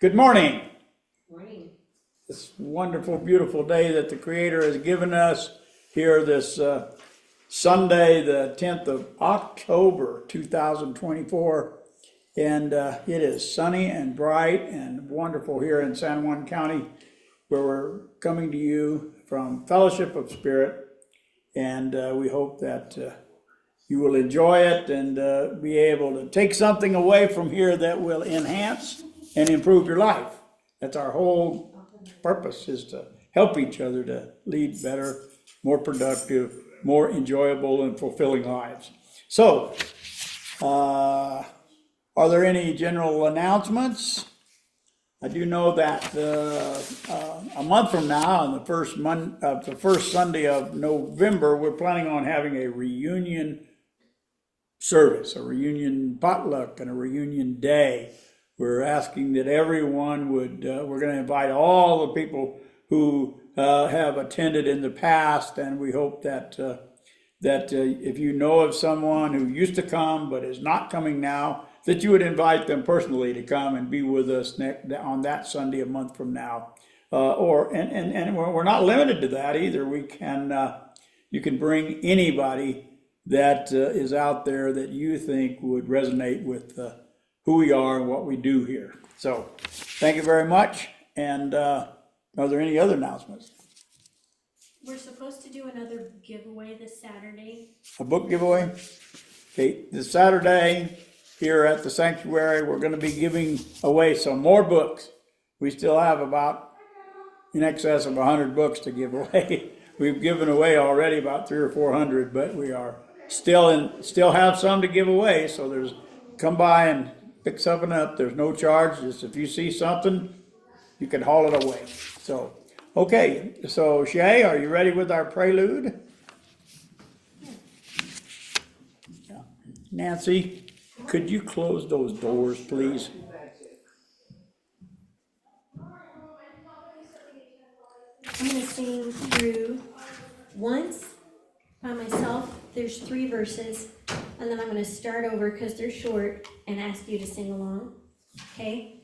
Good morning. Morning. This wonderful, beautiful day that the Creator has given us here this Sunday, the 10th of October, 2024. And it is sunny and bright and wonderful here in San Juan County, where we're coming to you from Fellowship of Spirit. And we hope that you will enjoy it and be able to take something away from here that will enhance and improve your life. That's our whole purpose, is to help each other to lead better, more productive, more enjoyable and fulfilling lives. So, are there any general announcements? I do know that a month from now, on the first Sunday of November, we're planning on having a reunion service, a reunion potluck, and a reunion day. We're asking that everyone would, we're going to invite all the people who have attended in the past, and we hope that if you know of someone who used to come but is not coming now, that you would invite them personally to come and be with us on that Sunday a month from now. And we're not limited to that either. We can you can bring anybody that is out there that you think would resonate with who we are and what we do here. So thank you very much. And are there any other announcements? We're supposed to do another giveaway this Saturday. A book giveaway? Okay, this Saturday here at the sanctuary, we're going to be giving away some more books. We still have about in excess of 100 books to give away. We've given away already about 300 or 400, but we are still have some to give away. So come by and pick something up. There's no charge. Just if you see something, you can haul it away. So, okay. So Shay, are you ready with our prelude? Yeah. Nancy, could you close those doors, please? I'm going to sing through once by myself. There's 3 verses, and then I'm going to start over because they're short and ask you to sing along. Okay?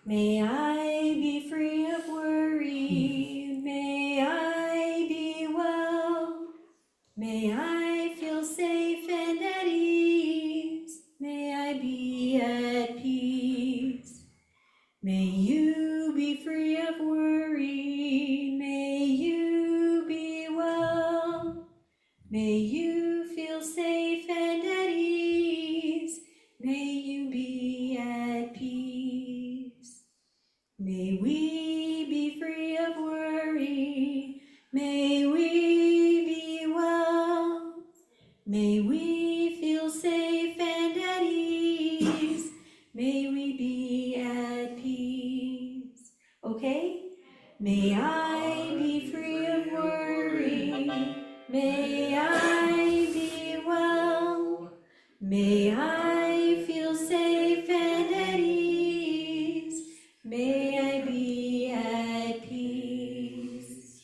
May I be free of worry. May I be well. May I feel safe and at ease. May I be at peace. May you be free of worry. May you be well. May you feel safe and at ease. May you be at peace. May we be free of worry. May we be well. May we feel safe and at ease. May we be at peace. Okay? May I be free of worry. May I be well. May I feel safe and at ease. May I be at peace.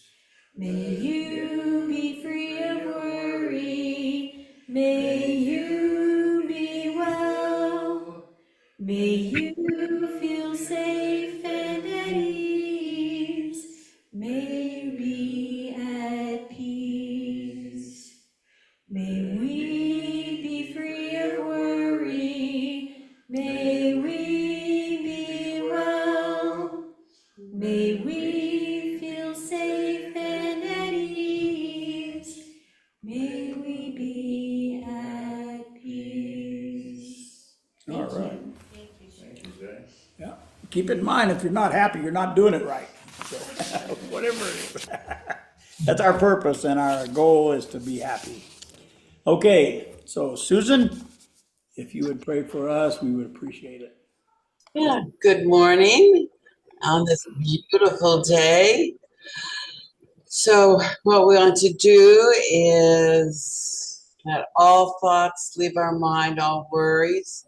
May you be free of worry. May you be well. May you feel safe and at ease. May you be at peace. May we be free of worry. May we be well. May we feel safe and at ease. May we be at peace. All right. Thank you, Shay. Yeah. Keep in mind, if you're not happy, you're not doing it right. So, whatever it is. That's our purpose, and our goal is to be happy. Okay, so Susan, if you would pray for us, we would appreciate it. Yeah, good morning on this beautiful day. So what we want to do is let all thoughts leave our mind, all worries,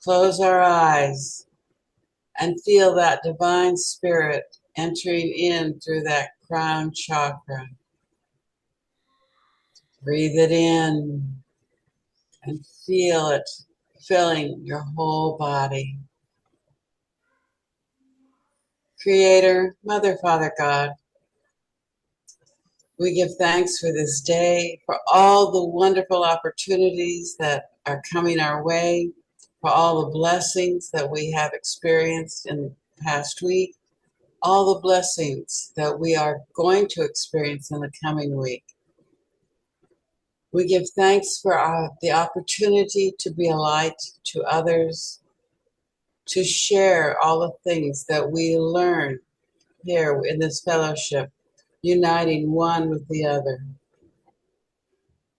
close our eyes, and feel that divine spirit entering in through that crown chakra. Breathe it in and feel it filling your whole body. Creator, Mother, Father, God, we give thanks for this day, for all the wonderful opportunities that are coming our way, for all the blessings that we have experienced in the past week, all the blessings that we are going to experience in the coming week. We give thanks for the opportunity to be a light to others, to share all the things that we learn here in this fellowship, uniting one with the other.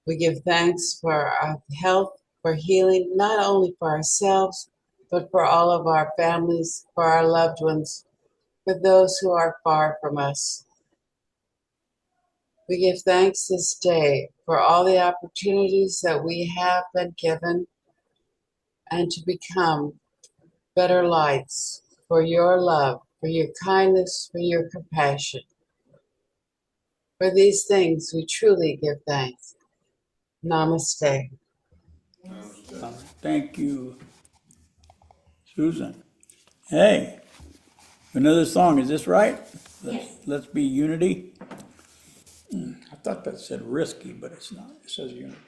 We give thanks for our health, for healing, not only for ourselves, but for all of our families, for our loved ones, for those who are far from us. We give thanks this day for all the opportunities that we have been given and to become better lights for your love, for your kindness, for your compassion. For these things we truly give thanks. Namaste. Thank you, Susan. Hey, another song, is this right? Yes. Let's Be Unity. I thought that said risky, but it's not. It says unity.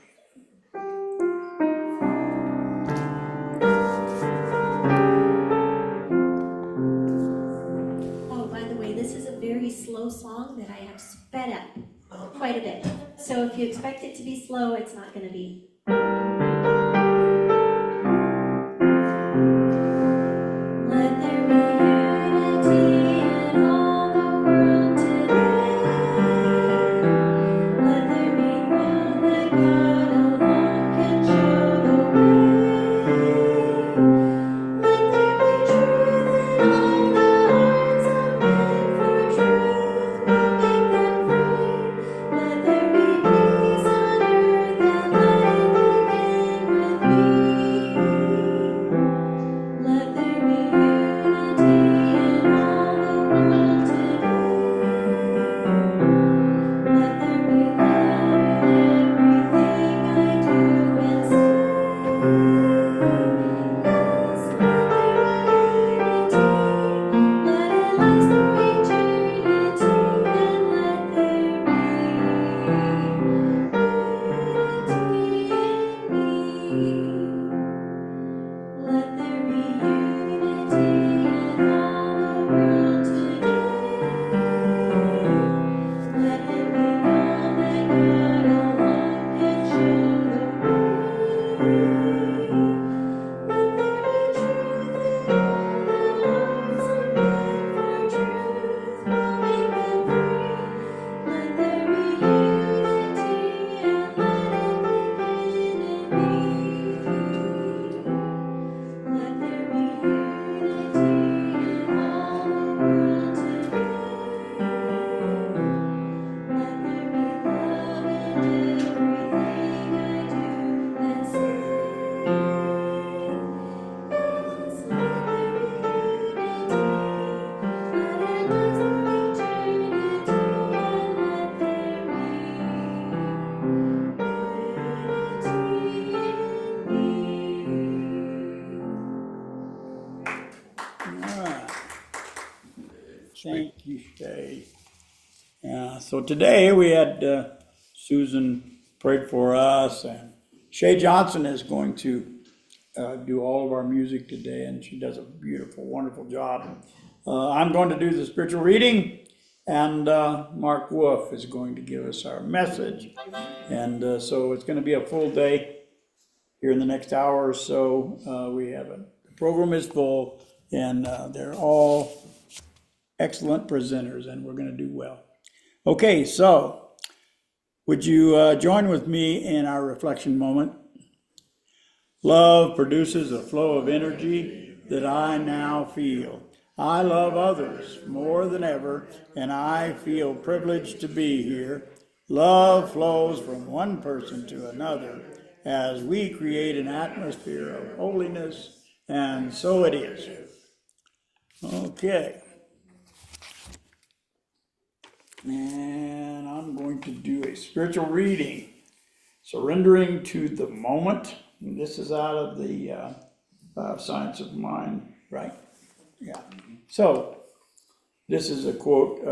Oh, by the way, this is a very slow song that I have sped up quite a bit. So if you expect it to be slow, it's not going to be. Let there be unity in all the world today. Let there be known that God alone can show the way. Let there be truth in all the hearts of men, for truth will make them free. Let there be peace on earth and let it begin with me. Let there be unity in all the world today. Let there be love in everything I do and say. Yes, let there be unity. Let it last through eternity, and let there be unity in me. Let there be unity in all the world today. Let it be known that God alone can show the way. Let there be truth in all the hearts of men, for truth will make them free. Let there be unity and let it begin in me. Let there be unity in all the world today. Let there be love in everything I do and say. Yes, let there be unity. Let it last through eternity, and let there be unity in me. All right. Thank you, Shay. Yeah, so today we had Susan prayed for us, and Shay Johnson is going to do all of our music today, and she does a beautiful, wonderful job. I'm going to do the spiritual reading, and Mark Wolf is going to give us our message. And so it's going to be a full day here in the next hour or so. The program is full, and they're all excellent presenters, and we're going to do well. Okay, so would you join with me in our reflection moment? Love produces a flow of energy that I now feel. I love others more than ever, and I feel privileged to be here. Love flows from one person to another as we create an atmosphere of holiness, and so it is. Okay. And I'm going to do a spiritual reading, surrendering to the moment. And this is out of the Science of Mind, right? Yeah. So, This is a quote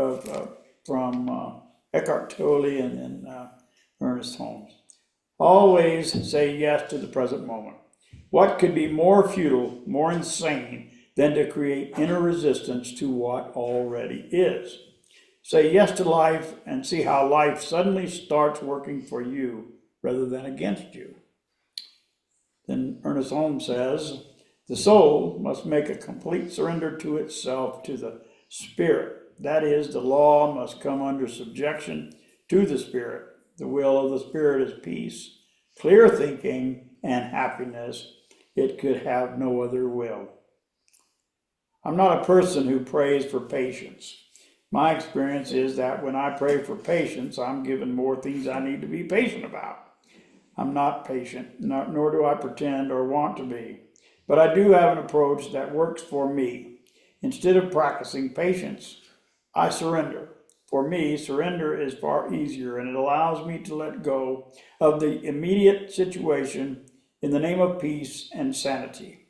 from Eckhart Tolle and then Ernest Holmes. Always say yes to the present moment. What could be more futile, more insane than to create inner resistance to what already is? Say yes to life and see how life suddenly starts working for you rather than against you. Then Ernest Holmes says, the soul must make a complete surrender to itself, to the spirit. That is, the law must come under subjection to the spirit. The will of the spirit is peace, clear thinking, and happiness. It could have no other will. I'm not a person who prays for patience. My experience is that when I pray for patience, I'm given more things I need to be patient about. I'm not patient, nor do I pretend or want to be. But I do have an approach that works for me. Instead of practicing patience, I surrender. For me, surrender is far easier, and it allows me to let go of the immediate situation in the name of peace and sanity.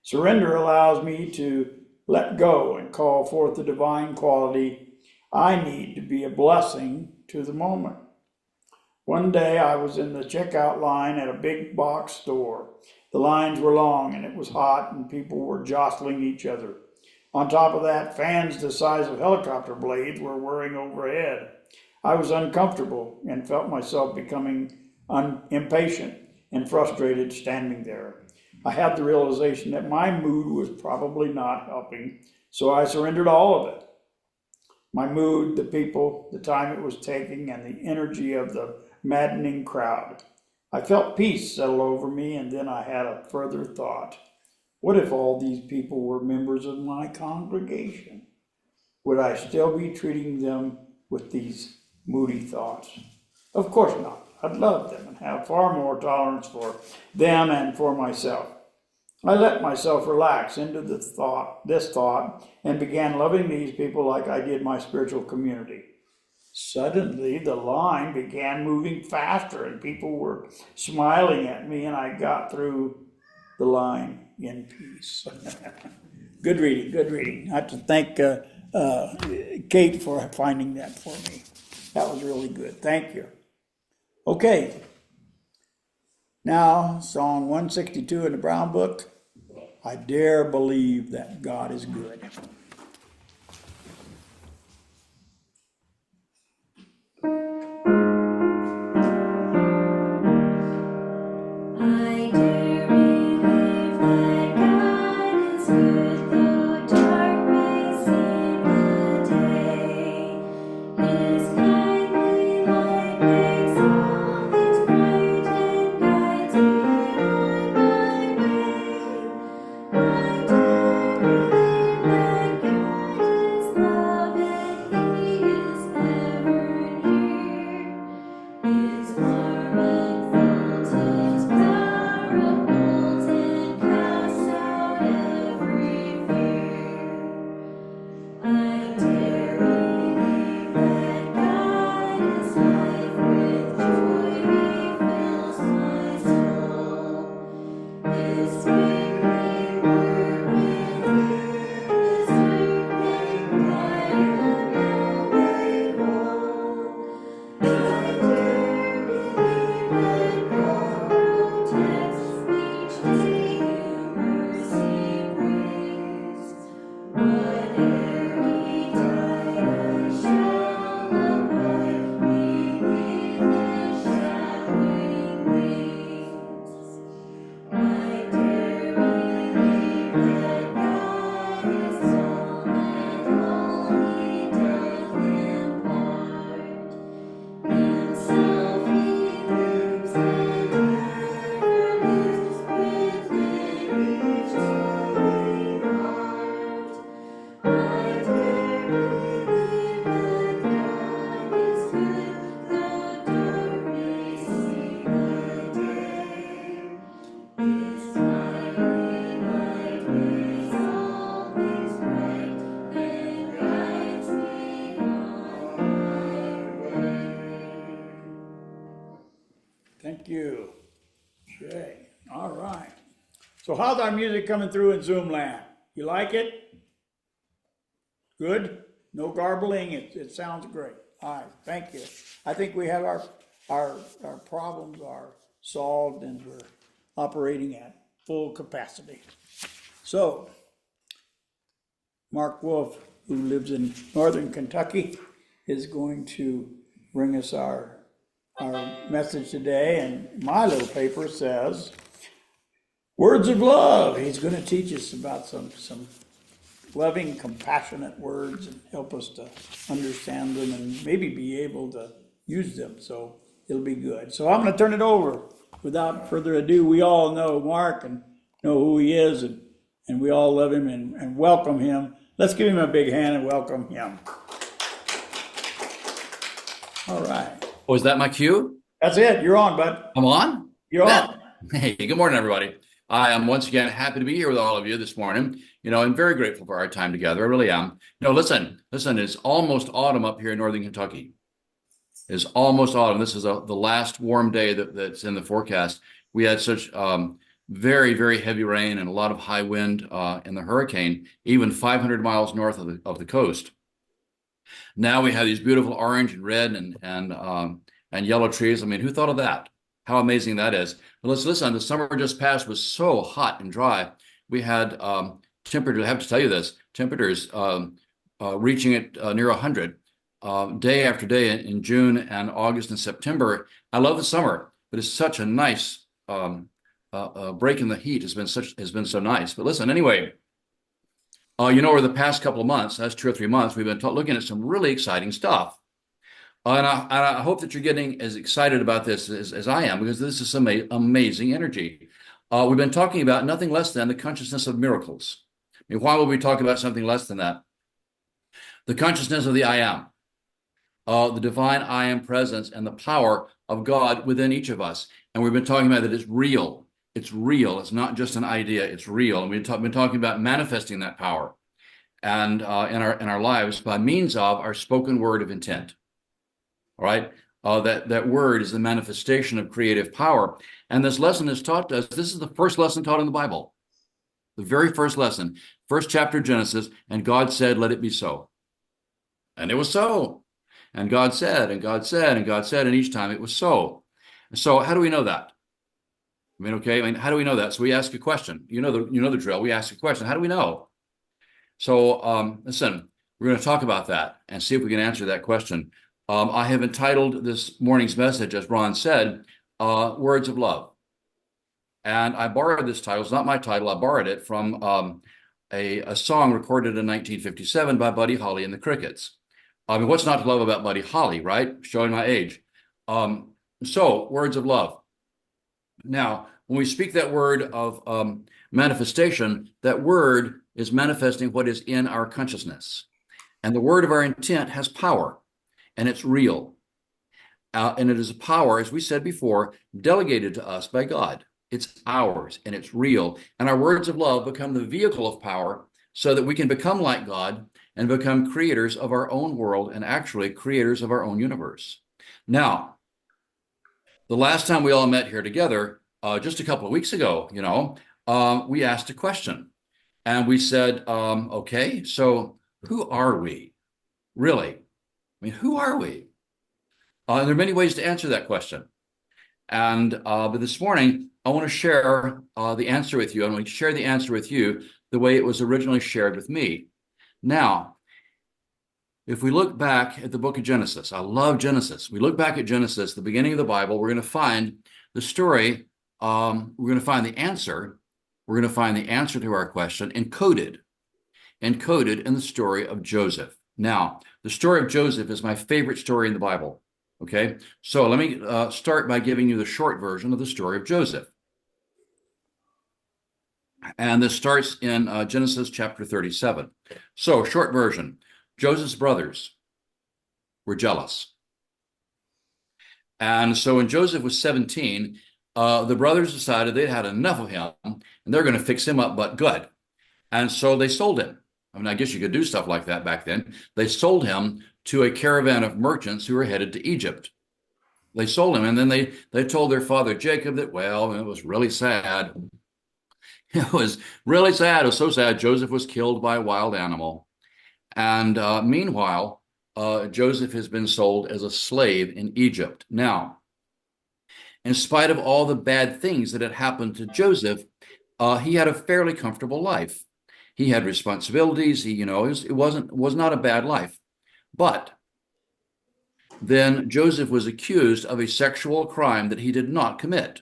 Surrender allows me to let go and call forth the divine quality I need to be a blessing to the moment. One day I was in the checkout line at a big box store. The lines were long and it was hot and people were jostling each other. On top of that, fans the size of helicopter blades were whirring overhead. I was uncomfortable and felt myself becoming impatient and frustrated standing there. I had the realization that my mood was probably not helping, so I surrendered all of it. My mood, the people, the time it was taking, and the energy of the maddening crowd. I felt peace settle over me, and then I had a further thought. What if all these people were members of my congregation? Would I still be treating them with these moody thoughts? Of course not. I'd love them and have far more tolerance for them and for myself. I let myself relax into this thought, and began loving these people like I did my spiritual community. Suddenly, the line began moving faster, and people were smiling at me, and I got through the line in peace. Good reading, good reading. I have to thank Kate for finding that for me. That was really good. Thank you. Okay. Now, Song 162 in the Brown Book. I dare believe that God is good. I dare believe that God is good, though dark may seem the day. His kindly light makes all things bright and guides me on my way. I dare believe that God is love and He is ever near. His warm enfoldings power upholds and casts out every fear. I dare believe that God is life, with joy He fills my soul. His sweetly word within is strength and I am now made whole. I dare believe that God protects each day New mercy brings. Whate'er betide, I shall abide beneath His shadowing wings. I dare believe that God is all and all He doth impart. Himself He lives and ever lives within each loving heart. I dare believe that God is good, though dark may seem the day. His kindly light makes all things bright and guides me on my way. Thank you. Okay. All right. So how's our music coming through in Zoom land? You like it? Good? No garbling, it sounds great. All right, thank you. I think we have our problems are solved and we're operating at full capacity. So, Mark Wolf, who lives in northern Kentucky, is going to bring us our message today. And my little paper says, words of love. He's going to teach us about some loving, compassionate words and help us to understand them and maybe be able to use them. So it'll be good. So I'm going to turn it over. Without further ado, we all know Mark and know who he is, and we all love him and welcome him. Let's give him a big hand and welcome him. All right. Oh, is that my cue? That's it. You're on, bud. I'm on? You're on. Hey, good morning, everybody. I am once again happy to be here with all of you this morning. I'm very grateful for our time together. I really am. Listen, it's almost autumn up here in northern Kentucky. It's almost autumn. This is the last warm day that's in the forecast. We had such very, very heavy rain and a lot of high wind in the hurricane, even 500 miles north of the coast. Now we have these beautiful orange and red and yellow trees. I mean, who thought of that? How amazing that is. But let's listen. The summer just passed was so hot and dry. We had temperatures, I have to tell you this, temperatures reaching at near 100 day after day in June and August and September. I love the summer, but it's such a nice break in the heat has been so nice. But listen, anyway, over the past couple of months, that's 2 or 3 months, we've been looking at some really exciting stuff. And I hope that you're getting as excited about this as I am, because this is some amazing energy. We've been talking about nothing less than the consciousness of miracles. I mean, why would we talk about something less than that? The consciousness of the I am, the divine I am presence and the power of God within each of us. And we've been talking about that it's real. It's real. It's not just an idea. It's real. And we've been talking about manifesting that power and in our lives by means of our spoken word of intent. All right. That word is the manifestation of creative power. And this lesson is taught to us. This is the first lesson taught in the Bible. The very first lesson, first chapter of Genesis. And God said, let it be so. And it was so. And God said, and God said, and God said, and each time it was so. So how do we know that? How do we know that? So we ask a question. You know the drill. We ask a question. How do we know? So listen, we're going to talk about that and see if we can answer that question. I have entitled this morning's message, as Ron said, Words of Love. And I borrowed this title. It's not my title. I borrowed it from a song recorded in 1957 by Buddy Holly and the Crickets. I mean, what's not to love about Buddy Holly, right? Showing my age. So, words of love. Now, when we speak that word of manifestation, that word is manifesting what is in our consciousness. And the word of our intent has power. And it's real. And it is a power, as we said before, delegated to us by God. It's ours and it's real. And our words of love become the vehicle of power so that we can become like God and become creators of our own world and actually creators of our own universe. Now, the last time we all met here together, just a couple of weeks ago, we asked a question. And we said, okay, so who are we? Really? I mean, who are we? There are many ways to answer that question. And but this morning, I want to share the answer with you. I want to share the answer with you the way it was originally shared with me. Now, if we look back at the book of Genesis, I love Genesis. We look back at Genesis, the beginning of the Bible, we're going to find the story. We're going to find the answer. We're going to find the answer to our question encoded in the story of Joseph. Now, the story of Joseph is my favorite story in the Bible. Okay, so let me start by giving you the short version of the story of Joseph. And this starts in Genesis chapter 37. So, short version, Joseph's brothers were jealous. And so when Joseph was 17, the brothers decided they'd had enough of him and they're going to fix him up but good. And so they sold him. I mean, I guess you could do stuff like that back then. They sold him to a caravan of merchants who were headed to Egypt. They sold him, and then they told their father Jacob that, well, it was really sad. It was really sad. It was so sad. Joseph was killed by a wild animal. And meanwhile, Joseph has been sold as a slave in Egypt. Now, in spite of all the bad things that had happened to Joseph, he had a fairly comfortable life. He had responsibilities. It was not a bad life. But then Joseph was accused of a sexual crime that he did not commit.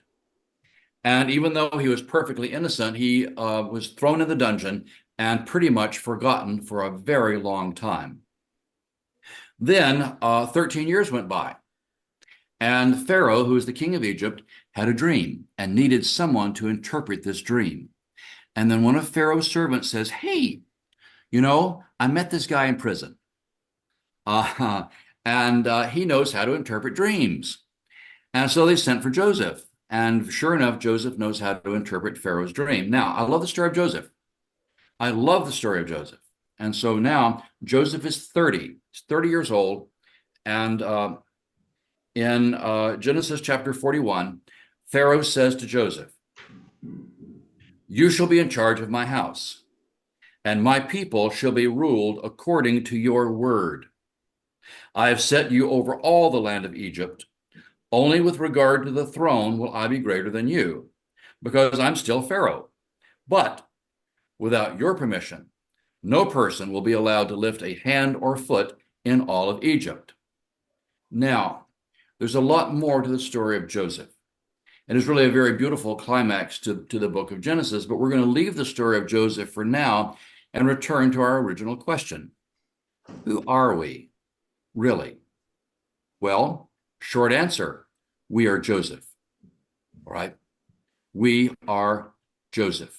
And even though he was perfectly innocent, he was thrown in the dungeon and pretty much forgotten for a very long time. Then 13 years went by, and Pharaoh, who was the king of Egypt, had a dream and needed someone to interpret this dream. And then one of Pharaoh's servants says, "Hey, I met this guy in prison, and he knows how to interpret dreams." And so they sent for Joseph. And sure enough, Joseph knows how to interpret Pharaoh's dream. Now, I love the story of Joseph. I love the story of Joseph. And so now Joseph is 30. He's 30 years old. And in Genesis chapter 41, Pharaoh says to Joseph, "You shall be in charge of my house, and my people shall be ruled according to your word. I have set you over all the land of Egypt. Only with regard to the throne will I be greater than you, because I'm still Pharaoh. But without your permission, no person will be allowed to lift a hand or foot in all of Egypt." Now, there's a lot more to the story of Joseph. It is really a very beautiful climax to the book of Genesis, but we're going to leave the story of Joseph for now and return to our original question. Who are we, really? Well, short answer, we are Joseph. All right? We are Joseph.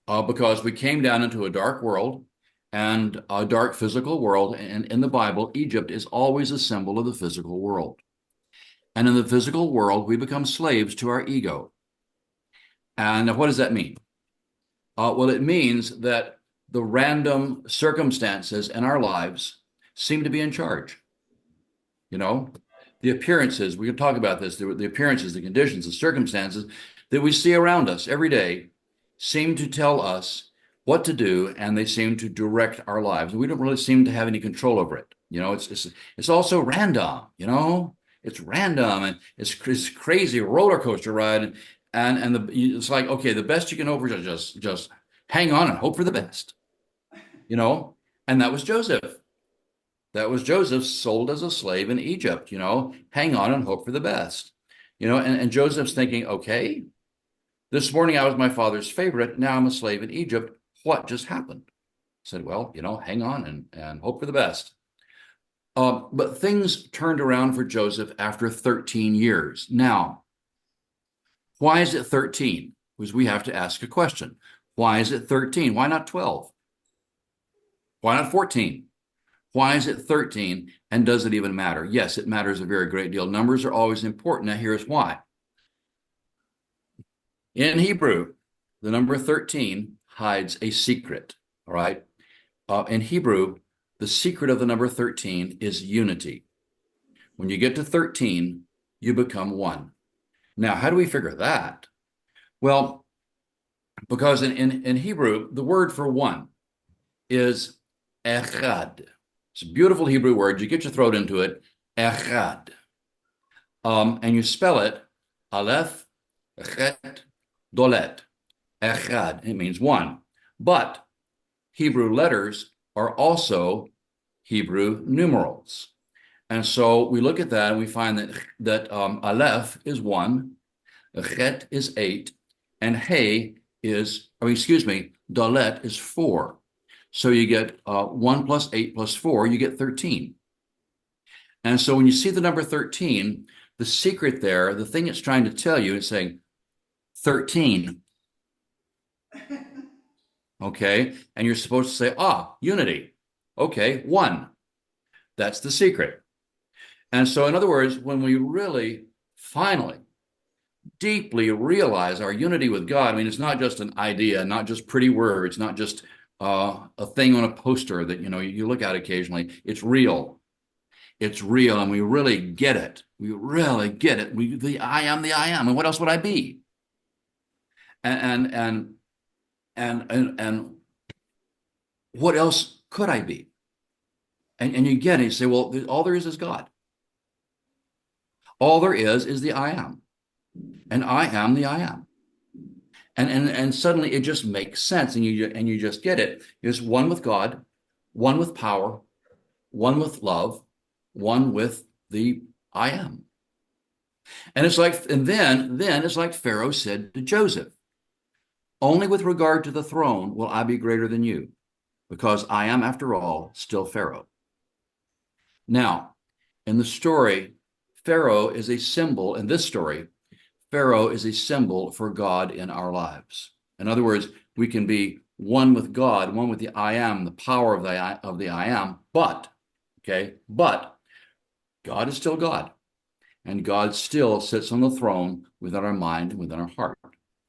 Because we came down into a dark world and a dark physical world. And in the Bible, Egypt is always a symbol of the physical world. And in the physical world, we become slaves to our ego. And what does that mean? Well, it means that the random circumstances in our lives seem to be in charge. The appearances, we can talk about this, the appearances, the conditions, the circumstances that we see around us every day seem to tell us what to do, and they seem to direct our lives. We don't really seem to have any control over it. It's also random, it's random, and it's crazy roller coaster ride. And it's like, okay, the best you can hope for is just hang on and hope for the best, and that was Joseph. That was Joseph, sold as a slave in Egypt, hang on and hope for the best, and Joseph's thinking, okay, this morning I was my father's favorite. Now I'm a slave in Egypt. What just happened? I said, well, hang on and hope for the best. But things turned around for Joseph after 13 years. Now, why is it 13? Because we have to ask a question. Why is it 13? Why not 12? Why not 14? Why is it 13? And does it even matter? Yes, it matters a very great deal. Numbers are always important. Now, here's why. In Hebrew, the number 13 hides a secret, all right? In Hebrew, the secret of the number 13 is unity. When you get to 13, you become one. Now, how do we figure that? Well, because in Hebrew, the word for one is echad. It's a beautiful Hebrew word. You get your throat into it, echad. And you spell it aleph, echet, dolet, echad. It means one. But Hebrew letters are also Hebrew numerals. And so we look at that and we find that aleph is 1, chet is 8, and dalet is 4. So you get 1 plus 8 plus 4, you get 13. And so when you see the number 13, the secret there, the thing it's trying to tell you is saying 13. Okay, and you're supposed to say, unity. Okay, 1. That's the secret. And so, in other words, when we really, finally, deeply realize our unity with God, I mean, it's not just an idea, not just pretty words, not just a thing on a poster that, you look at occasionally. It's real. It's real, and we really get it. We really get it. The I am, and what else would I be? And what else could I be? And you get it, you say, well, all there is God. All there is the I am. And I am the I am. And suddenly it just makes sense, and you just get it. There's one with God, one with power, one with love, one with the I am. And it's like, and then it's like Pharaoh said to Joseph, only with regard to the throne will I be greater than you, because I am, after all, still Pharaoh. Now, in the story, Pharaoh is a symbol. In this story, Pharaoh is a symbol for God in our lives. In other words, we can be one with God, one with the I am, the power of the I am, but God is still God. And God still sits on the throne within our mind and within our heart.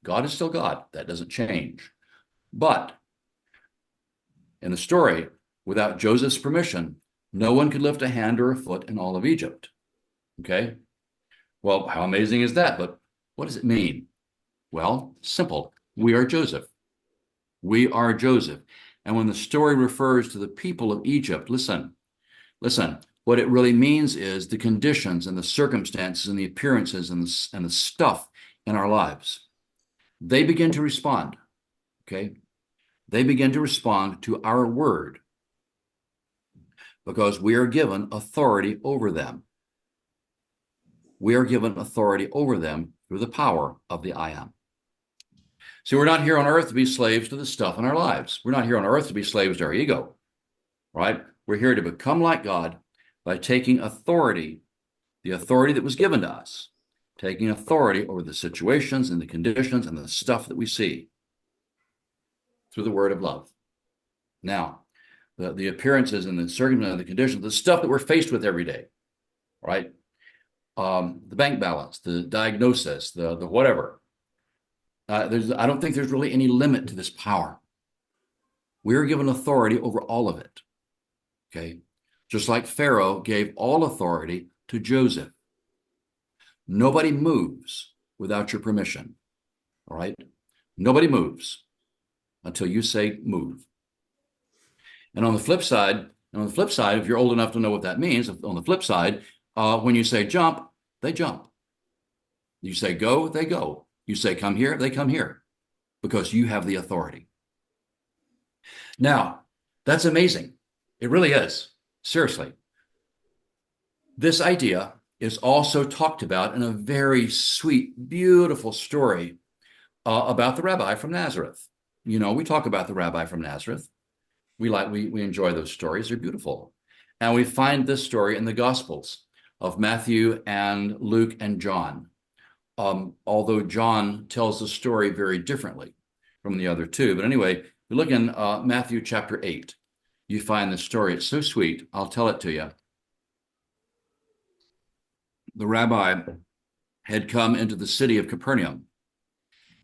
God is still God. That doesn't change. But in the story, without Joseph's permission, no one could lift a hand or a foot in all of Egypt. Okay? Well, how amazing is that? But what does it mean? Well, simple. We are Joseph. We are Joseph. And when the story refers to the people of Egypt, listen, what it really means is the conditions and the circumstances and the appearances and the stuff in our lives. They begin to respond, okay? They begin to respond to our word because we are given authority over them. We are given authority over them through the power of the I am. See, we're not here on earth to be slaves to the stuff in our lives. We're not here on earth to be slaves to our ego, right? We're here to become like God by taking authority, the authority that was given to us, taking authority over the situations and the conditions and the stuff that we see through the word of love. Now, the appearances and the circumstances and the conditions, the stuff that we're faced with every day, right? The bank balance, the diagnosis, the whatever. I don't think there's really any limit to this power. We're given authority over all of it, okay? Just like Pharaoh gave all authority to Joseph. Nobody moves without your permission, all right? Nobody moves until you say move. And on the flip side, if you're old enough to know what that means, on the flip side, when you say jump, they jump. You say go, they go. You say come here, they come here, because you have the authority. Now, that's amazing. It really is. Seriously. This idea is also talked about in a very sweet, beautiful story about the rabbi from Nazareth. You know, we talk about the rabbi from Nazareth. We enjoy those stories. They're beautiful. And we find this story in the Gospels of Matthew and Luke and John. Although John tells the story very differently from the other two. But anyway, we look in Matthew chapter 8. You find the story. It's so sweet. I'll tell it to you. The rabbi had come into the city of Capernaum,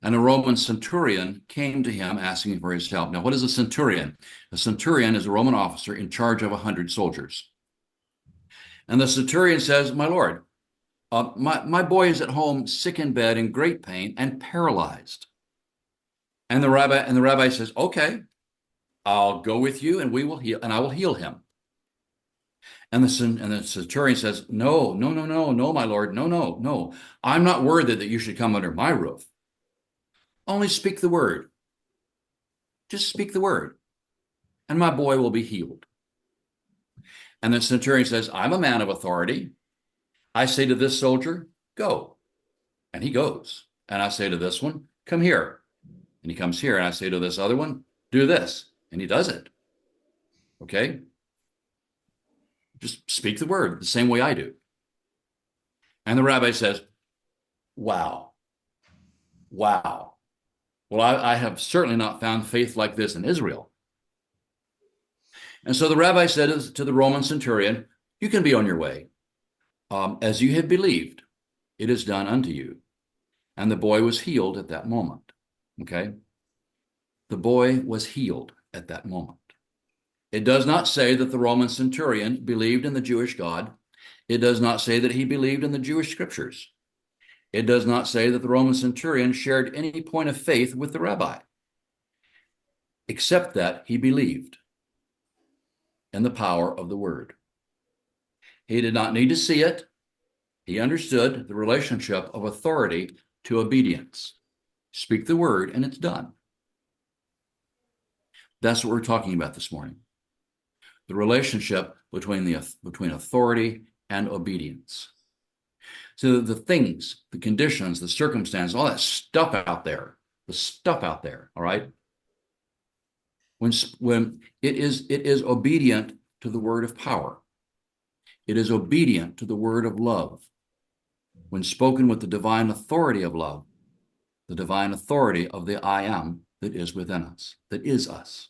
and a Roman centurion came to him asking for his help. Now, what is a centurion? A centurion is a Roman officer in charge of 100 soldiers. And the centurion says, "My lord, my boy is at home, sick in bed, in great pain, and paralyzed." And the rabbi says, "Okay, I'll go with you, and I will heal him." And the centurion says, "No, my lord, no. I'm not worthy that you should come under my roof. Only speak the word. Just speak the word, and my boy will be healed." And the centurion says, "I'm a man of authority. I say to this soldier, go, and he goes. And I say to this one, come here, and he comes here. And I say to this other one, do this, and he does it." Okay? Just speak the word the same way I do. And the rabbi says, wow. Well, I have certainly not found faith like this in Israel. And so the rabbi said to the Roman centurion, "You can be on your way. As you have believed, it is done unto you." And the boy was healed at that moment. Okay? The boy was healed at that moment. It does not say that the Roman centurion believed in the Jewish God. It does not say that he believed in the Jewish scriptures. It does not say that the Roman centurion shared any point of faith with the rabbi, except that he believed. and the power of the word. He did not need to see it. He understood the relationship of authority to obedience. Speak the word and it's done. That's what we're talking about this morning. The relationship between authority and obedience. So the things, the conditions, the circumstances, all that stuff out there, all right? When it is obedient to the word of power. It is obedient to the word of love. When spoken with the divine authority of love, the divine authority of the I am that is within us, that is us.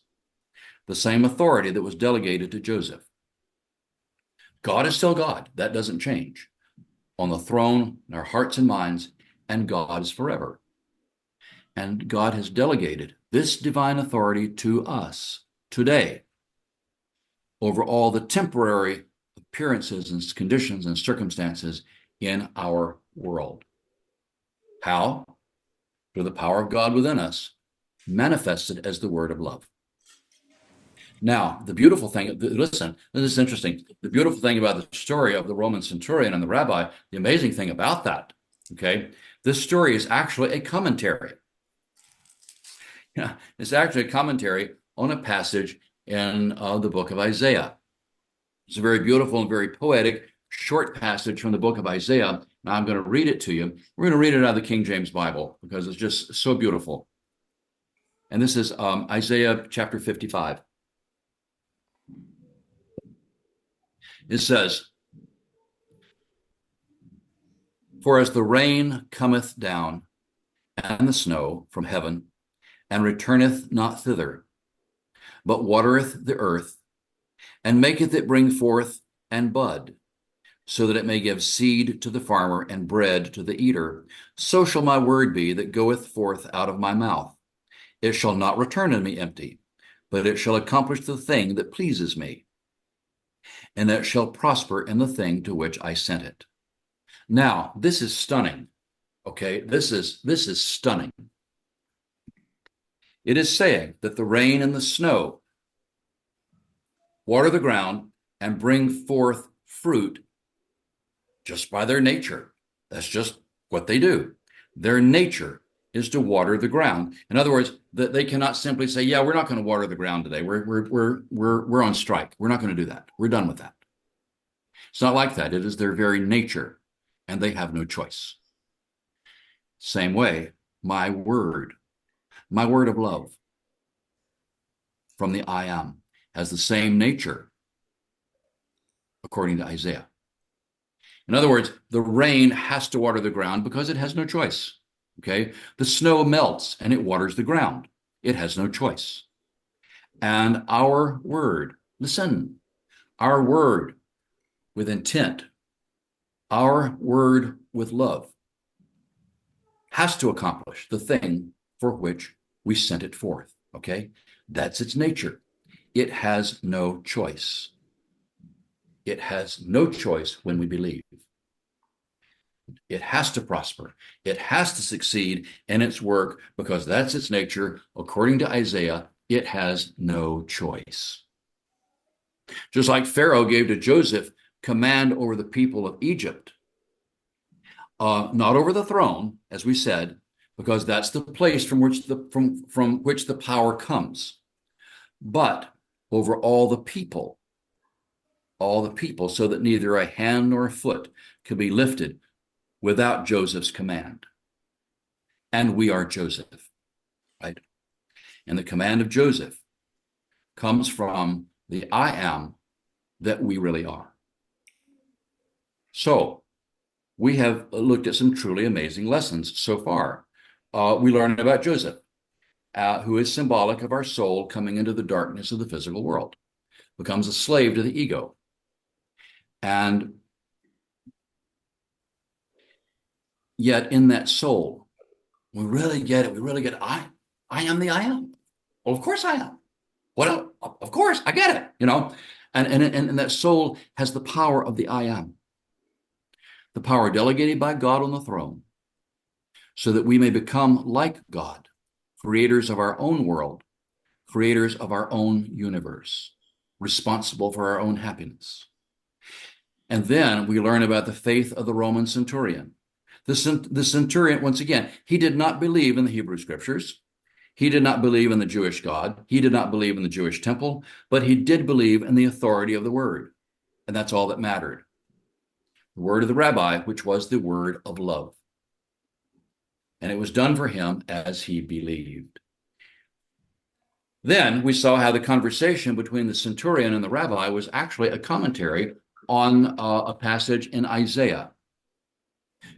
The same authority that was delegated to Joseph. God is still God. That doesn't change. On the throne, in our hearts and minds, and God is forever. And God has delegated this divine authority to us today over all the temporary appearances and conditions and circumstances in our world. How? Through the power of God within us, manifested as the word of love. Now, the beautiful thing, listen, this is interesting. The beautiful thing about the story of the Roman centurion and the rabbi, the amazing thing about that, okay, this story is actually a commentary. Yeah, it's actually a commentary on a passage in the book of Isaiah. It's a very beautiful and very poetic short passage from the book of Isaiah. Now I'm going to read it to you. We're going to read it out of the King James Bible because it's just so beautiful. And this is Isaiah chapter 55. It says, "For as the rain cometh down, and the snow from heaven, and returneth not thither, but watereth the earth, and maketh it bring forth and bud, so that it may give seed to the farmer and bread to the eater, so shall my word be that goeth forth out of my mouth. It shall not return unto me empty, but it shall accomplish the thing that pleases me, and it shall prosper in the thing to which I sent it." Now, this is stunning. Okay, this is stunning. It is saying that the rain and the snow water the ground and bring forth fruit just by their nature. That's just what they do. Their nature is to water the ground. In other words, that they cannot simply say, "Yeah, we're not going to water the ground today. We're on strike. We're not going to do that. We're done with that." It's not like that. It is their very nature, and they have no choice. Same way, my word of love from the I am has the same nature, according to Isaiah. In other words, the rain has to water the ground because it has no choice. Okay? The snow melts and it waters the ground. It has no choice. And our word, listen, our word with intent, our word with love has to accomplish the thing for which we sent it forth. Okay? That's its nature. It has no choice. It has no choice when we believe. It has to prosper. It has to succeed in its work because that's its nature. According to Isaiah, it has no choice. Just like Pharaoh gave to Joseph command over the people of Egypt, not over the throne, as we said, because that's the place from which the power comes, but over all the people, so that neither a hand nor a foot could be lifted without Joseph's command. And we are Joseph, right? And the command of Joseph comes from the I am that we really are. So we have looked at some truly amazing lessons so far. We learned about Joseph, who is symbolic of our soul coming into the darkness of the physical world, becomes a slave to the ego. And yet in that soul, we really get it. We really get it. I am the I am. Well, of course I am. What? Of course, I get it, you know. And that soul has the power of the I am. The power delegated by God on the throne, so that we may become like God, creators of our own world, creators of our own universe. responsible for our own happiness. And then we learn about the faith of the Roman centurion. The centurion, once again, he did not believe in the Hebrew scriptures. He did not believe in the Jewish God. He did not believe in the Jewish temple, but he did believe in the authority of the word. And that's all that mattered. The word of the rabbi, which was the word of love. And it was done for him as he believed. Then we saw how the conversation between the centurion and the rabbi was actually a commentary on a passage in Isaiah,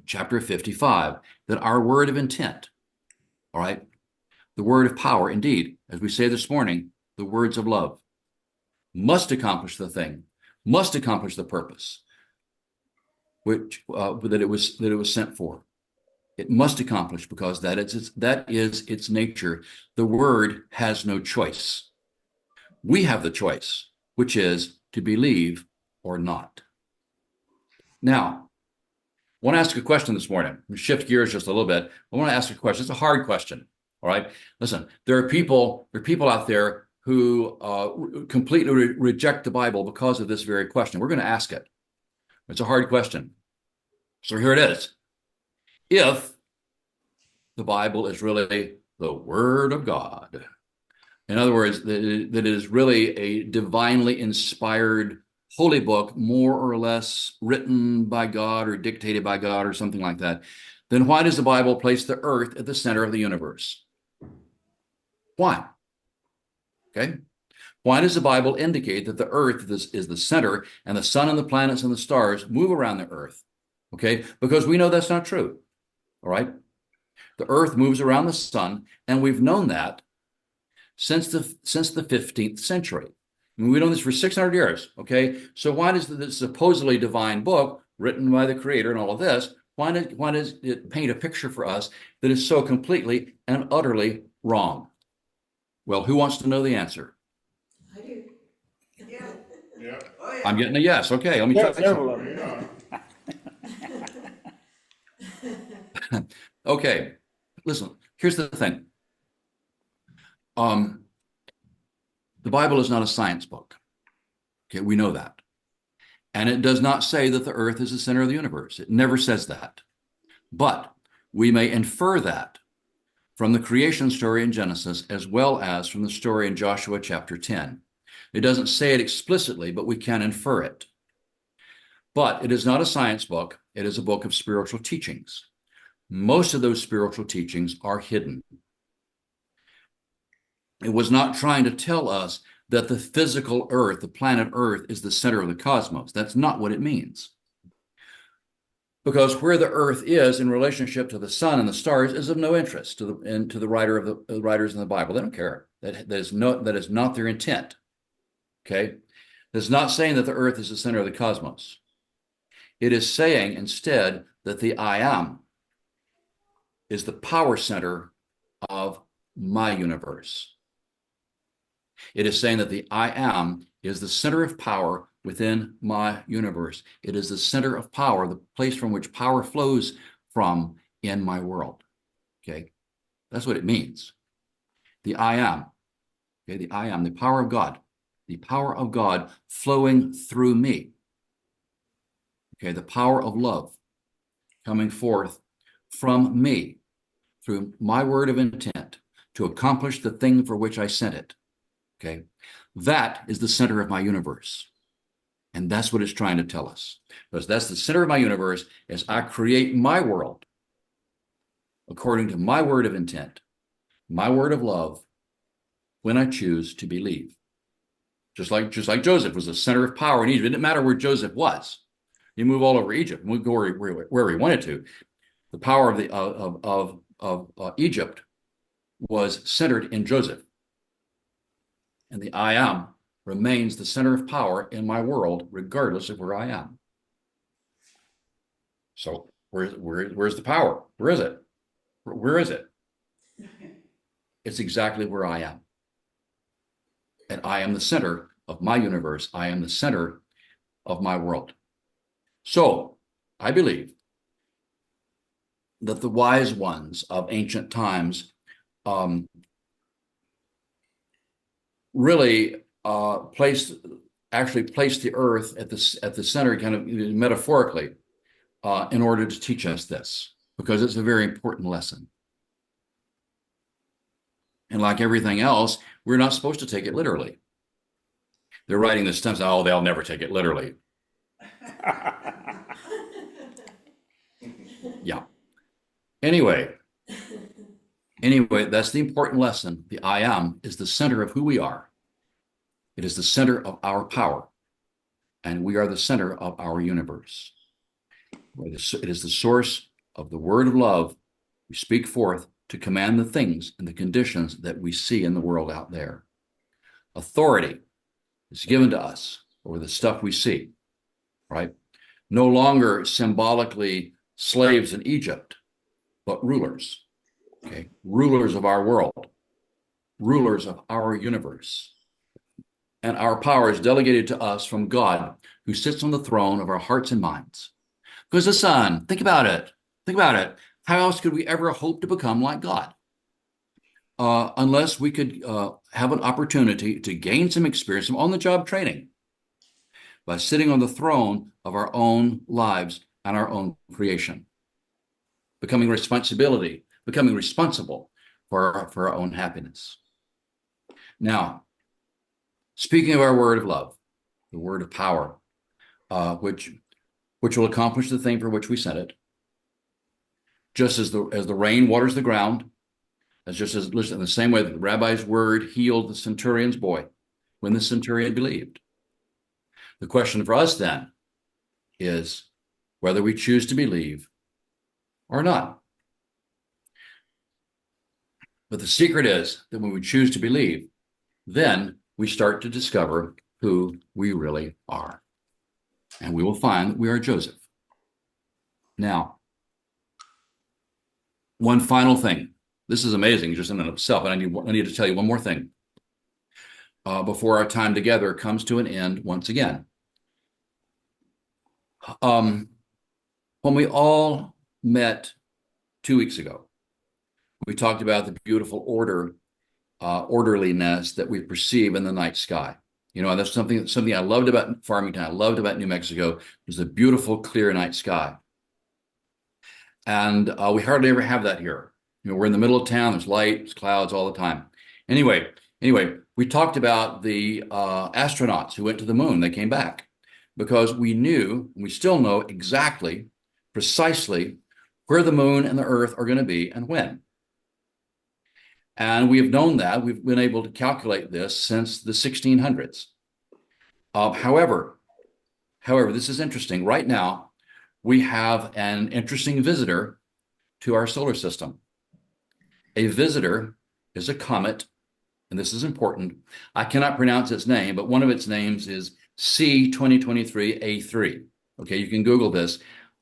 chapter 55, that our word of intent, all right, the word of power, indeed, as we say this morning, the words of love, must accomplish the thing, must accomplish the purpose, which that it was sent for. It must accomplish because that is its nature. The word has no choice. We have the choice, which is to believe or not. Now, I want to ask a question this morning. Shift gears just a little bit. I want to ask a question. It's a hard question. All right. Listen, there are people out there who completely reject the Bible because of this very question. We're going to ask it. It's a hard question. So here it is. If the Bible is really the Word of God, in other words, that it is really a divinely inspired holy book, more or less written by God or dictated by God or something like that, then why does the Bible place the earth at the center of the universe? Why? Okay. Why does the Bible indicate that the earth is the center and the sun and the planets and the stars move around the earth? Okay. Because we know that's not true. All right. The earth moves around the sun, and we've known that since the 15th century. I mean, we've known this for 600 years. Okay. So why does this supposedly divine book written by the creator and all of this, why does it paint a picture for us that is so completely and utterly wrong? Well, who wants to know the answer? I do. Yeah. Yeah. Oh, yeah. I'm getting a yes. Okay, let me Yeah, try. several of them. Okay, listen, here's the thing. The Bible is not a science book. Okay, we know that. And it does not say that the earth is the center of the universe. It never says that. But we may infer that from the creation story in Genesis, as well as from the story in Joshua chapter 10. It doesn't say it explicitly, but we can infer it. But it is not a science book. It is a book of spiritual teachings. Most of those spiritual teachings are hidden. It was not trying to tell us that the physical earth, the planet Earth, is the center of the cosmos. That's not what it means. Because where the earth is in relationship to the sun and the stars is of no interest to the writers in the Bible. They don't care. That is not their intent. Okay? That's not saying that the earth is the center of the cosmos. It is saying instead that the I am is the power center of my universe. It is saying that the I am is the center of power within my universe. It is the center of power, the place from which power flows from in my world. Okay? That's what it means. The I am. Okay, the I am, the power of God. The power of God flowing through me. Okay, the power of love coming forth from me through my word of intent to accomplish the thing for which I sent it. Okay, that is the center of my universe. And that's what it's trying to tell us. Because that's the center of my universe as I create my world according to my word of intent, my word of love, when I choose to believe. Just like Joseph was the center of power in Egypt. It didn't matter where Joseph was. He moved all over Egypt. We go where he wanted to. The power of Egypt was centered in Joseph. And the I am remains the center of power in my world, regardless of where I am. So where's the power? Where is it? Where is it? It's exactly where I am. And I am the center of my universe. I am the center of my world. So I believe that the wise ones of ancient times really actually placed the earth at the center, kind of metaphorically, in order to teach us this, because it's a very important lesson. And like everything else, we're not supposed to take it literally. They're writing this stuff, oh, they'll never take it literally. Yeah. Anyway, that's the important lesson. The I am is the center of who we are. It is the center of our power, and we are the center of our universe. It is the source of the word of love we speak forth to command the things and the conditions that we see in the world out there. Authority is given to us over the stuff we see, right? No longer symbolically slaves in Egypt, but rulers, okay? Rulers of our world, rulers of our universe. And our power is delegated to us from God, who sits on the throne of our hearts and minds. Because the Son, think about it. How else could we ever hope to become like God? Unless we could have an opportunity to gain some experience, some on-the-job training by sitting on the throne of our own lives and our own creation, becoming responsible for our own happiness. Now, speaking of our word of love, the word of power, which will accomplish the thing for which we sent it, just as the rain waters the ground, listen, in the same way that the rabbi's word healed the centurion's boy when the centurion believed. The question for us then is whether we choose to believe or not. But the secret is that when we choose to believe, then we start to discover who we really are. And we will find that we are Joseph. Now, one final thing. This is amazing just in and of itself, and I need to tell you one more thing before our time together comes to an end once again. When we all met 2 weeks ago, we talked about the beautiful orderliness that we perceive in the night sky. You know, that's something I loved about Farmington. I loved about New Mexico was the beautiful, clear night sky. And we hardly ever have that here. You know, we're in the middle of town. There's light, there's clouds all the time. Anyway, we talked about the astronauts who went to the moon. They came back because we knew, and we still know exactly, precisely where the moon and the Earth are going to be and when. And we have known that. We've been able to calculate this since the 1600s. However, this is interesting. Right now, we have an interesting visitor to our solar system. A visitor is a comet, and this is important. I cannot pronounce its name, but one of its names is C2023A3. Okay, you can Google this,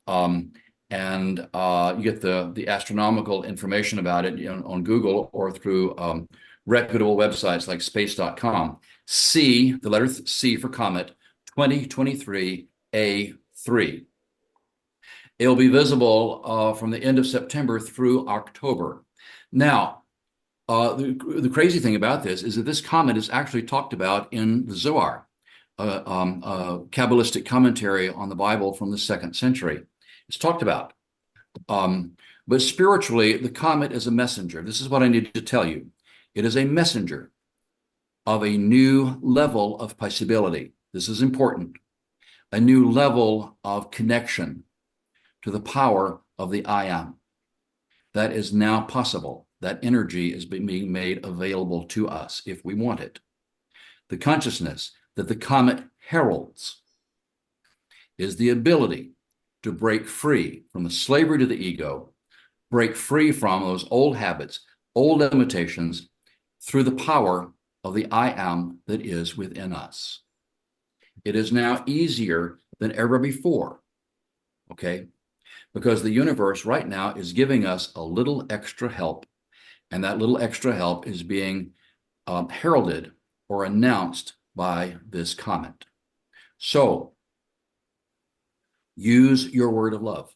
and you get the astronomical information about it on Google or through reputable websites like space.com. C, the letter C for comet, 2023A3. It'll be visible from the end of September through October. Now, the crazy thing about this is that this comet is actually talked about in the Zohar, a Kabbalistic commentary on the Bible from the 2nd century. It's talked about. But spiritually, the comet is a messenger. This is what I need to tell you. It is a messenger of a new level of possibility. This is important. A new level of connection to the power of the I am. That is now possible. That energy is being made available to us if we want it. The consciousness that the comet heralds is the ability to break free from the slavery to the ego, break free from those old habits, old limitations, through the power of the I am that is within us. It is now easier than ever before, okay? Because the universe right now is giving us a little extra help, and that little extra help is being heralded or announced by this comet. So, use your word of love.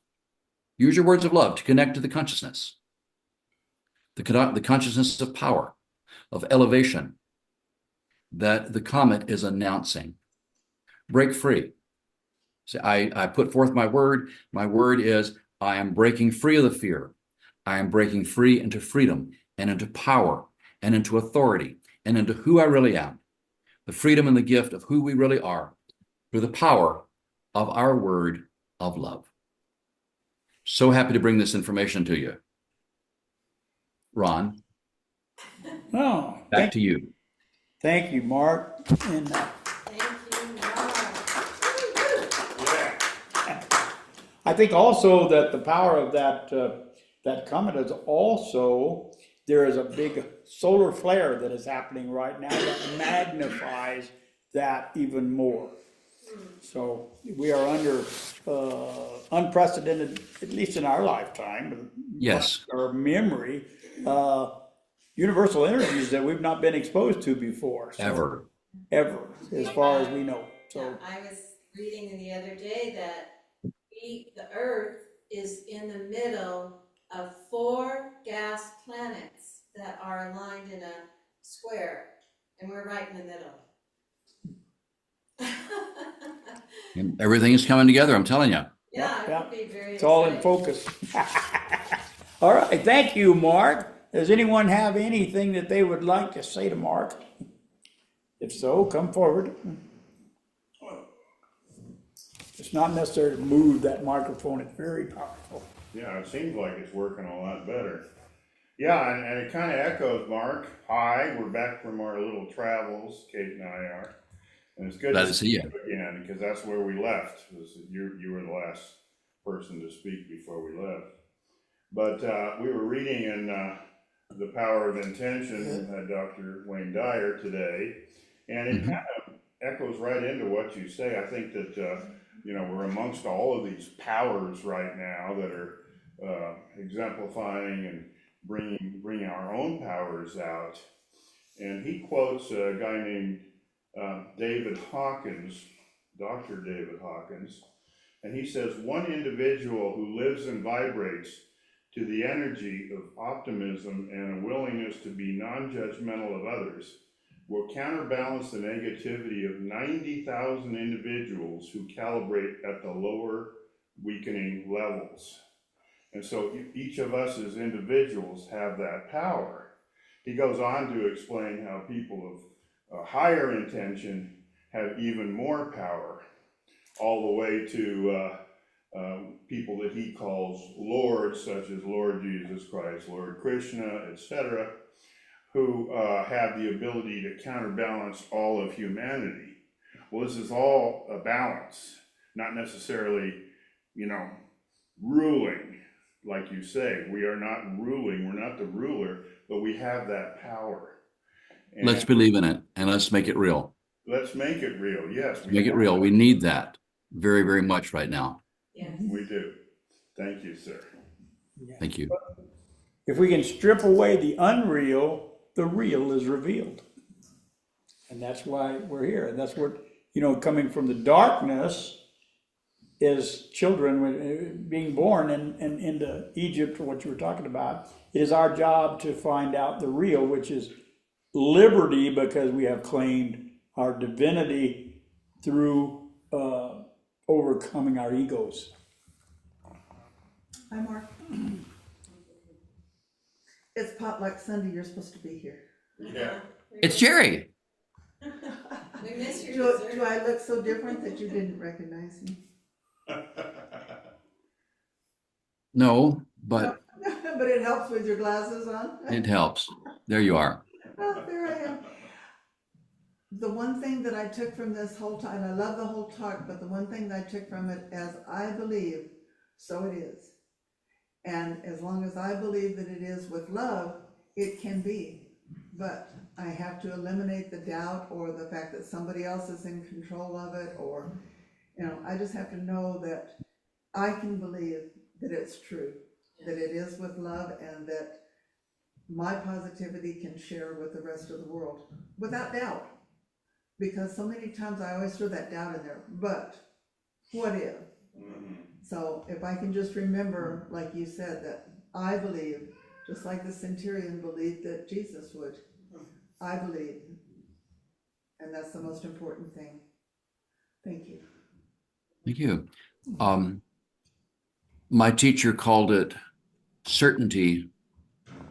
Use your words of love to connect to the consciousness, the consciousness of power, of elevation, that the comet is announcing. Break free. See, I put forth my word. My word is I am breaking free of the fear. I am breaking free into freedom and into power and into authority and into who I really am. The freedom and the gift of who we really are through the power of our word of love. So happy to bring this information to you. Ron, Oh, back to you. thank you, Mark. And Thank you, Mark. I think also that the power of that comet is also, there is a big solar flare that is happening right now that magnifies that even more. So we are under unprecedented, at least in our lifetime, Yes. our memory, universal energies that we've not been exposed to before. So, Ever. as far as we know. So Yeah, I was reading the other day that the Earth is in the middle of 4 gas planets that are aligned in a square, and we're right in the middle. And everything is coming together, I'm telling you. Yeah, it Yeah. would be very it's all in exciting. focus. All right, thank you, Mark. Does anyone have anything that they would like to say to Mark? If so, come forward. It's not necessary to move that microphone, it's very powerful. Yeah, it seems like it's working a lot better. Yeah, and it kind of echoes, Mark. Hi, we're back from our little travels, Kate and I are. And it's good Glad to to see see you you. again, because that's where we left. You were the last person to speak before we left. But we were reading in The Power of Intention, Dr. Wayne Dyer today, and it kind of echoes right into what you say. I think that, we're amongst all of these powers right now that are exemplifying and bringing our own powers out. And he quotes a guy named David Hawkins, Dr. David Hawkins, and he says, one individual who lives and vibrates to the energy of optimism and a willingness to be non-judgmental of others will counterbalance the negativity of 90,000 individuals who calibrate at the lower weakening levels. And so each of us as individuals have that power. He goes on to explain how people of a higher intention have even more power, all the way to people that he calls lords, such as Lord Jesus Christ, Lord Krishna, etc., who have the ability to counterbalance all of humanity. Well, this is all a balance, not necessarily, ruling, like you say. We are not ruling, we're not the ruler, but we have that power. And Let's believe in it and let's make it real. let's make it real, yes. Make it real. We need that very, very much right now. Yes. We do. Thank you, sir. Thank you. If we can strip away the unreal, the real is revealed. And that's why we're here. And that's what, coming from the darkness as children, being born and into Egypt, what you were talking about, it is our job to find out the real, which is liberty, because we have claimed our divinity through overcoming our egos. Hi, Mark. It's Potluck Sunday, you're supposed to be here. Yeah. It's Jerry. We miss your Do dessert. I look so different that you didn't recognize me? No, but But it helps with your glasses on. it helps. There you are. Oh, there I am. The one thing that I took from this whole time, and I love the whole talk, but the one thing that I took from it, as I believe, so it is. And as long as I believe that it is with love, it can be. But I have to eliminate the doubt or the fact that somebody else is in control of it, or, I just have to know that I can believe that it's true, that it is with love, and that my positivity can share with the rest of the world without doubt. Because so many times I always throw that doubt in there, but what if? So if I can just remember, like you said, that I believe, just like the centurion believed that Jesus would, I believe And that's the most important thing. Thank you. Thank you. My teacher called it certainty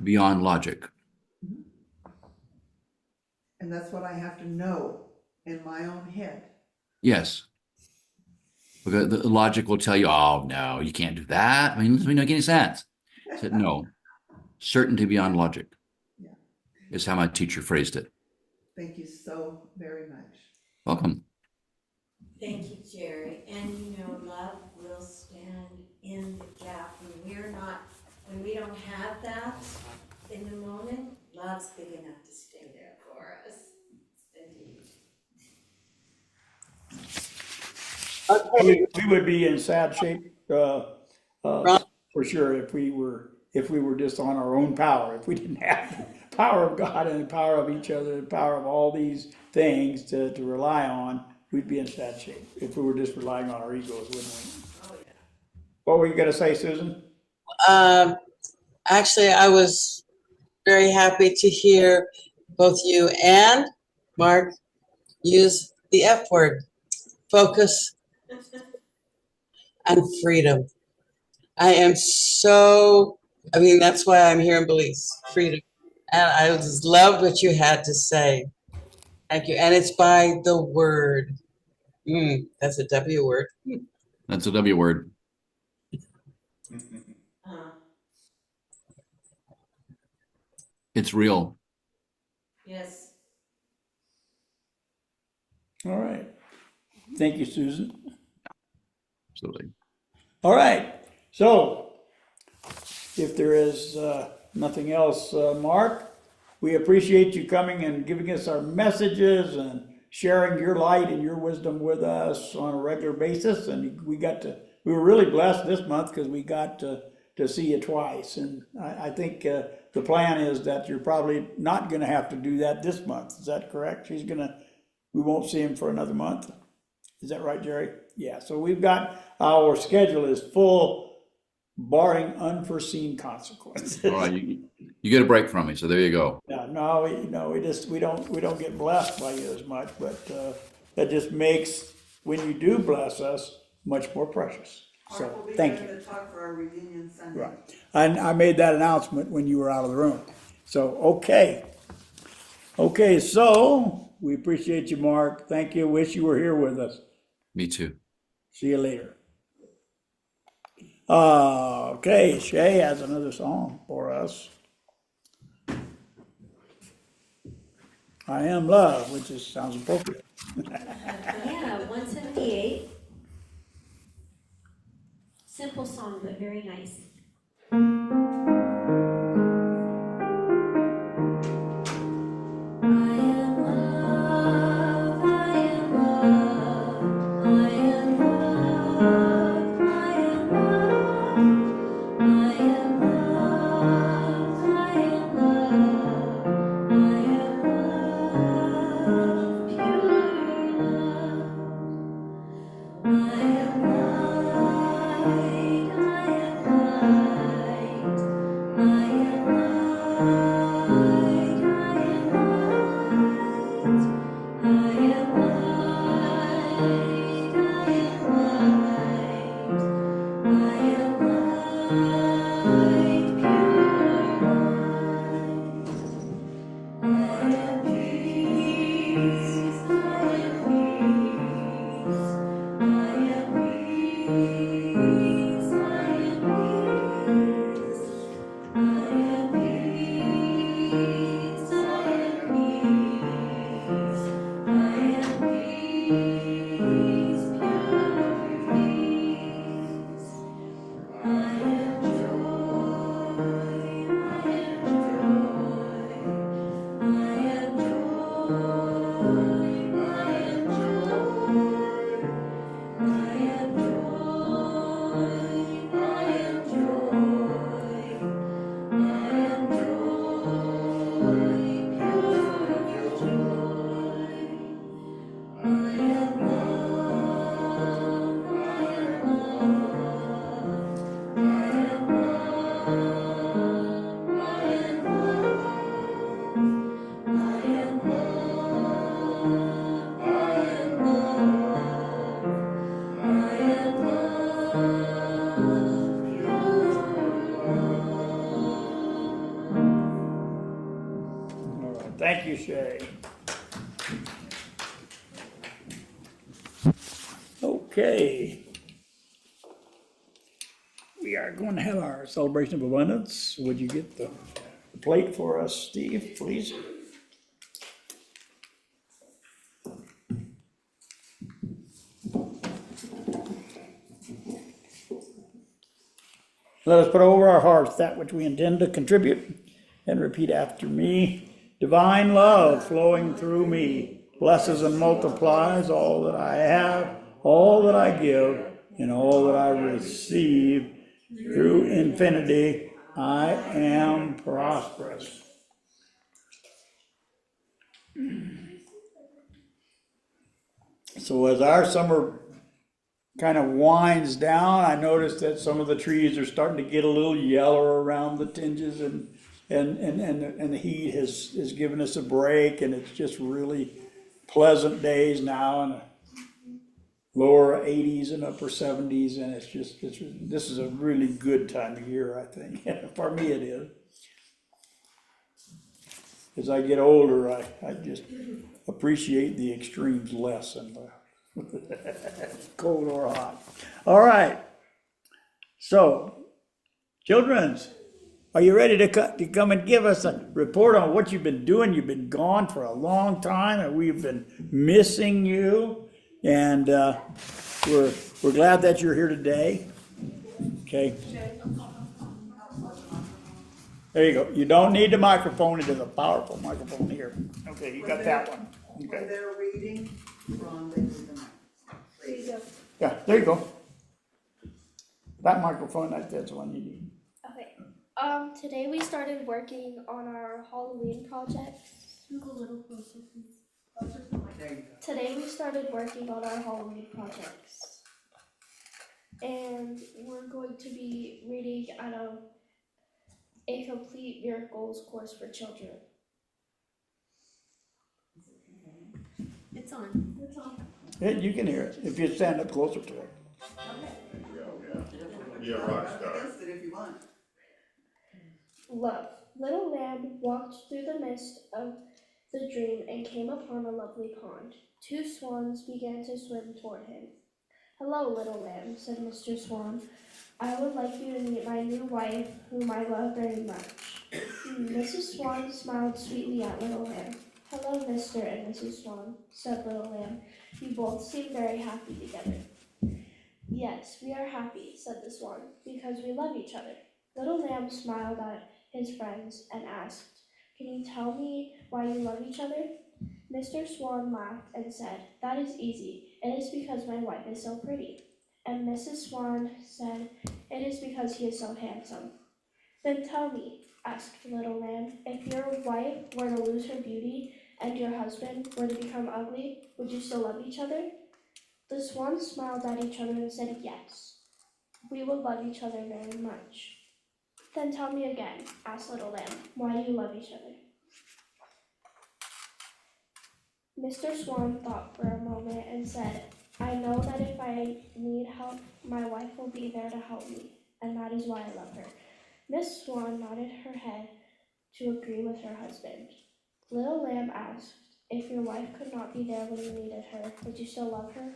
beyond logic. And that's what I have to know in my own head. Yes. Because the logic will tell you, oh, no, you can't do that. I mean, it doesn't make any sense. I said, no, certainty beyond logic Yeah. is how my teacher phrased it. Thank you so very much. Welcome. Thank you, Jerry. And you know, love will stand in the gap when we don't have that in the moment, love's big enough to stay there for us. Indeed. Okay, We would be in sad shape, for sure, if we were just on our own power, if we didn't have the power of God and the power of each other, the power of all these things to rely on, we'd be in sad shape if we were just relying on our egos, wouldn't we? Oh, yeah. What were you gonna say, Susan? actually, I was very happy to hear both you and Mark use the F word, focus and freedom. I am that's why I'm here in Belize, freedom. And I just loved what you had to say. Thank you. And it's by the word. That's a W word. That's a W word. It's real. Yes. All right. Thank you, Susan. Absolutely. All right, so if there is nothing else, Mark, we appreciate you coming and giving us our messages and sharing your light and your wisdom with us on a regular basis. And we were really blessed this month because we got to see you twice. And I think the plan is that you're probably not going to have to do that this month. Is that correct? We won't see him for another month. Is that right, Jerry? Yeah, so we've got, our schedule is full, barring unforeseen consequences. All right, you get a break from me, so there you go. Yeah, no, we don't get blessed by you as much, but that just makes, when you do bless us, much more precious. So, Mark will be thank there you. to talk for our reunion Sunday. Right, and I made that announcement when you were out of the room. So, okay. Okay, so, we appreciate you, Mark. Thank you, wish you were here with us. Me too. See you later. Okay, Shay has another song for us. I Am Love, which sounds appropriate. Yeah, 178. Simple song, but very nice. I am love, I am love, I am love, I am love, I am love, I am love, I am love, pure love. I am light, I am light, Thank you, Shay. Okay. We are going to have our celebration of abundance. Would you get the plate for us, Steve, please? Let us put over our hearts that which we intend to contribute and repeat after me. Divine love flowing through me blesses and multiplies all that I have, all that I give, and all that I receive. Through infinity, I am prosperous. So as our summer kind of winds down, I noticed that some of the trees are starting to get a little yellow around the tinges, and the heat has given us a break, and it's just really pleasant days now, and lower 80s and upper 70s, and this is a really good time of year, I think. For me it is. As I get older, I just appreciate the extremes less, and cold or hot. All right. So, children's, are you ready to come and give us a report on what you've been doing? You've been gone for a long time, and we've been missing you. And we're glad that you're here today. Okay. There you go. You don't need the microphone. It is a powerful microphone here. Okay, you got that one. When Okay. they're reading from the There you go. Yeah, there you go. That microphone, that's the one you need. Okay. Today we started working on our Halloween projects. Move a little closer, please. Today we started working on our Halloween projects. And we're going to be reading out of A Complete Miracles Course for Children. It's on. It's on. Yeah, you can hear it if you stand up closer to it. Be a rock star. it if you want. Love. Little Lamb walked through the mist of the dream and came upon a lovely pond. Two swans began to swim toward him. "Hello, little lamb," said Mr. Swan. "I would like you to meet my new wife, whom I love very much." Mrs. Swan smiled sweetly at Little Lamb. "Hello, Mr. and Mrs. Swan," said Little Lamb. "You both seem very happy together." "Yes, we are happy," said the swan, "because we love each other." Little Lamb smiled at his friends and asked, "Can you tell me why you love each other?" Mr. Swan laughed and said, "That is easy. It is because my wife is so pretty." And Mrs. Swan said, "It is because he is so handsome." "Then tell me," asked Little Lamb, "if your wife were to lose her beauty and your husband were to become ugly, would you still love each other?" The swans smiled at each other and said, "Yes, we would love each other very much." "Then tell me again," asked Little Lamb, "why do you love each other?" Mr. Swan thought for a moment and said, "I know that if I need help, my wife will be there to help me, and that is why I love her." Miss Swan nodded her head to agree with her husband. Little Lamb asked, "If your wife could not be there when you needed her, would you still love her?"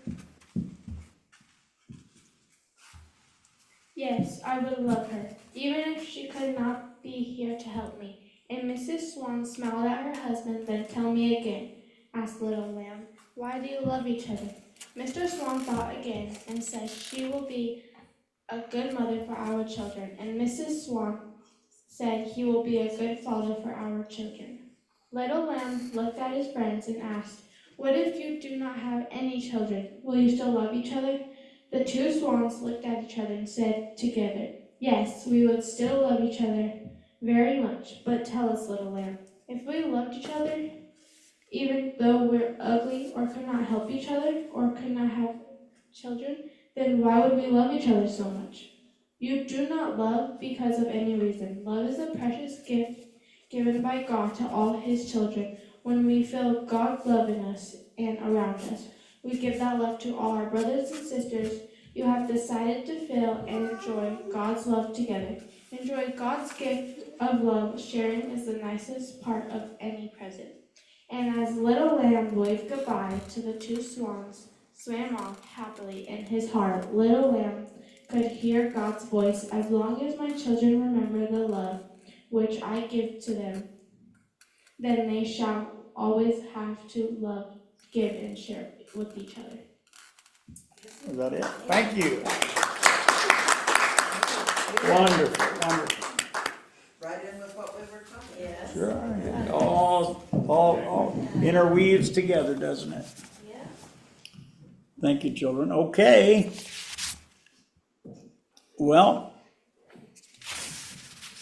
"Yes, I would love her, even if she could not be here to help me." And Mrs. Swan smiled at her husband. "Then tell me again," asked Little Lamb, "why do you love each other?" Mr. Swan thought again and said, "She will be a good mother for our children." And Mrs. Swan said, "He will be a good father for our children." Little Lamb looked at his friends and asked, "What if you do not have any children? Will you still love each other?" The two swans looked at each other and said together, "Yes, we would still love each other very much. But tell us, Little Lamb, if we loved each other, even though we're ugly or could not help each other or could not have children, then why would we love each other so much?" "You do not love because of any reason. Love is a precious gift given by God to all his children. When we feel God's love in us and around us, we give that love to all our brothers and sisters. You have decided to feel and enjoy God's love together. Enjoy God's gift of love, sharing is the nicest part of any present. And as little lamb waved goodbye to the two swans, swam off happily in his heart, little lamb could hear God's voice, as long as my children remember the love which I give to them, then they shall always have to love, give, and share with each other. Is that it? Thank you. Wonderful, wonderful. Right in with what we were talking about. Yes. Sure, it all interweaves together, doesn't it? Yeah. Thank you, children. Okay. Well,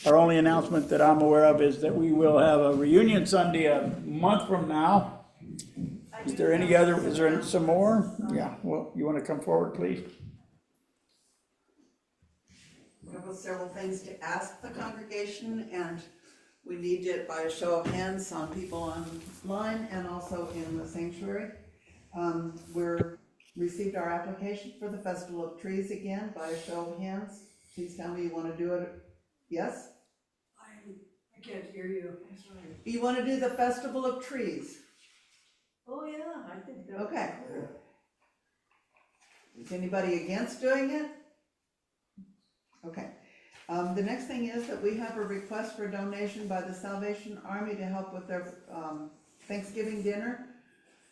our only announcement that I'm aware of is that we will have a reunion Sunday a month from now. Is there any other, is there some more? Yeah, well, you want to come forward, please? We have several things to ask the congregation, and we need it by a show of hands on people online and also in the sanctuary. We're received our application for the Festival of Trees again by a show of hands. Please tell me you want to do it. Yes? I can't hear you, I'm sorry. You want to do the Festival of Trees? Oh, yeah, I think that. Okay. Is anybody against doing it? Okay. The next thing is that we have a request for a donation by the Salvation Army to help with their Thanksgiving dinner.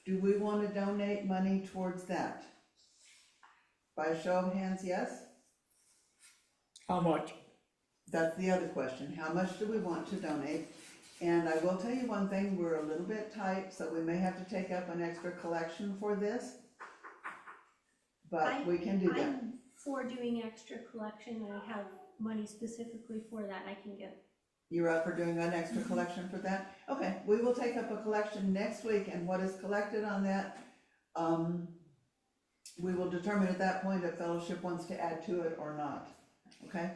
Do we want to donate money towards that? By a show of hands, yes? How much? That's the other question. How much do we want to donate? And I will tell you one thing, we're a little bit tight, so we may have to take up an extra collection for this. But we can do that. I'm for doing extra collection, and I have money specifically for that I can give. You're up for doing an extra collection for that? Okay, we will take up a collection next week, and what is collected on that, we will determine at that point if fellowship wants to add to it or not, okay?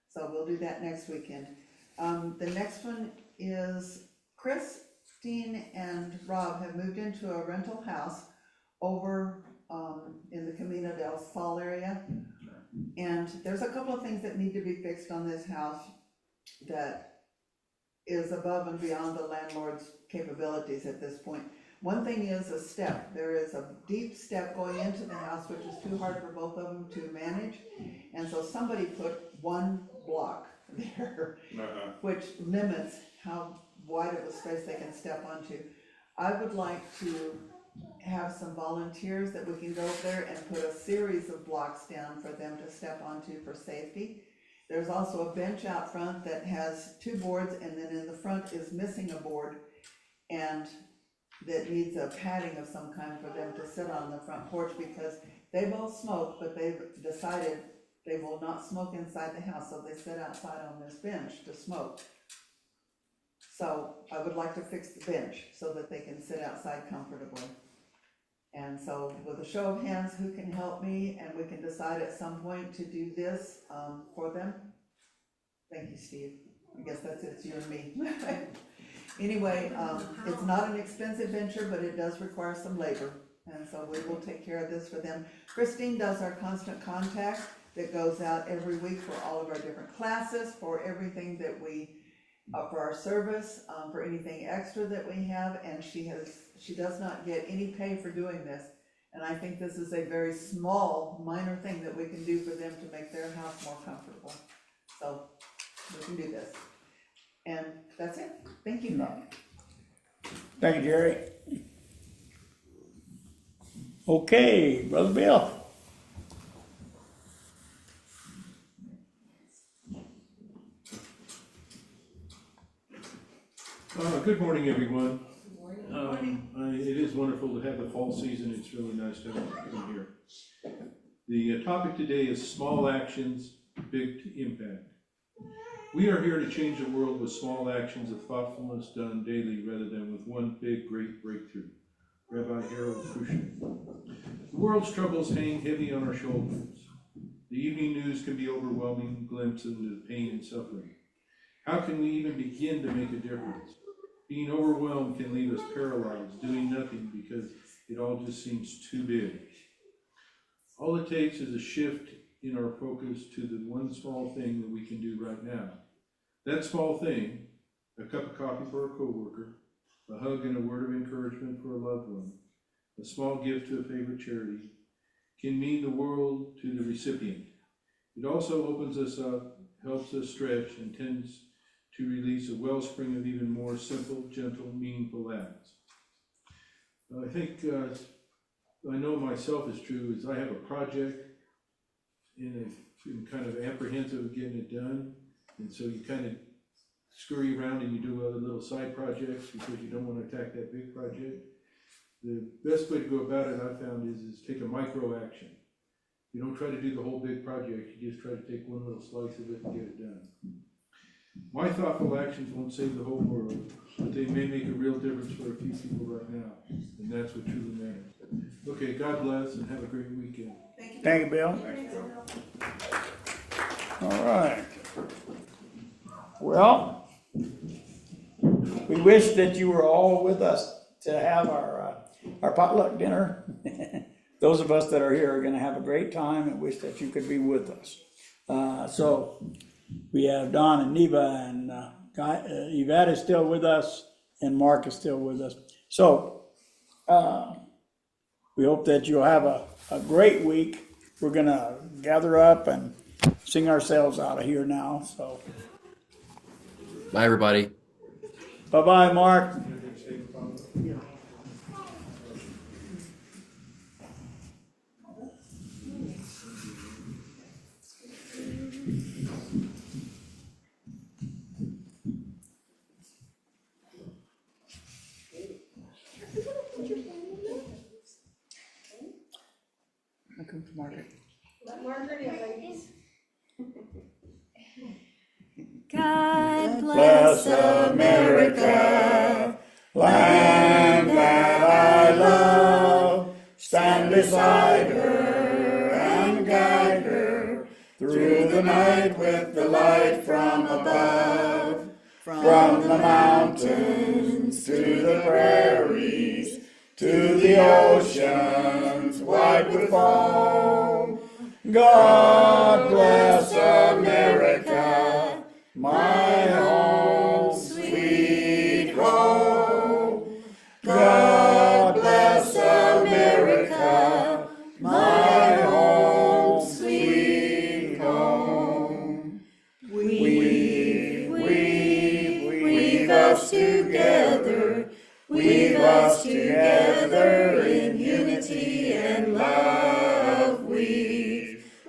So we'll do that next weekend. The next one is Christine and Rob have moved into a rental house over in the Camino del Sol area. And there's a couple of things that need to be fixed on this house that is above and beyond the landlord's capabilities at this point. One thing is a step. There is a deep step going into the house, which is too hard for both of them to manage. And so somebody put one block there, which limits how wide of a space they can step onto. I would like to have some volunteers that we can go there and put a series of blocks down for them to step onto for safety. There's also a bench out front that has two boards, and then in the front is missing a board, and that needs a padding of some kind for them to sit on the front porch, because they both smoke, but they've decided they will not smoke inside the house, so they sit outside on this bench to smoke. So I would like to fix the bench so that they can sit outside comfortably. And so with a show of hands, who can help me, and we can decide at some point to do this for them? Thank you, Steve. I guess that's it, it's you and me. Anyway, it's not an expensive venture, but it does require some labor. And so we will take care of this for them. Christine does our constant contact that goes out every week for all of our different classes, for everything that we, for our service, for anything extra that we have, and she does not get any pay for doing this. And I think this is a very small, minor thing that we can do for them to make their house more comfortable. So we can do this. And that's it. Thank you. No. Thank you, Jerry. Okay, Brother Bill. Good morning, everyone. Good morning. It is wonderful to have the fall season. It's really nice to come here. The topic today is small actions, big impact. We are here to change the world with small actions of thoughtfulness done daily rather than with one big, great breakthrough. Rabbi Harold Kushner. The world's troubles hang heavy on our shoulders. The evening news can be overwhelming glimpse into pain and suffering. How can we even begin to make a difference? Being overwhelmed can leave us paralyzed, doing nothing because it all just seems too big. All it takes is a shift in our focus to the one small thing that we can do right now. That small thing, a cup of coffee for a coworker, a hug and a word of encouragement for a loved one, a small gift to a favorite charity, can mean the world to the recipient. It also opens us up, helps us stretch, and tends to release a wellspring of even more simple, gentle, meaningful acts. I think, I know myself is true, is I have a project and I'm kind of apprehensive of getting it done. And so you kind of scurry around and you do other little side projects because you don't want to attack that big project. The best way to go about it, I found, is take a micro action. You don't try to do the whole big project, you just try to take one little slice of it and get it done. My thoughtful actions won't save the whole world, but they may make a real difference for a few people right now, and that's what truly matters. Okay, God bless and have a great weekend. Thank you, Bill. All right. Well, we wish that you were all with us to have our potluck dinner. Those of us that are here are gonna have a great time and wish that you could be with us. So we have Don and Neva and Yvette is still with us and Mark is still with us. So we hope that you'll have a great week. We're gonna gather up and sing ourselves out of here now, so. Bye, everybody. Bye-bye, Mark. God Bless America, land that I love. Stand beside her and guide her through the night with the light from above. From the mountains to the prairies, to the oceans white with foam. God bless America, my home, sweet home. God bless America, my home, sweet home. Weave us together, weave us together in unity and love.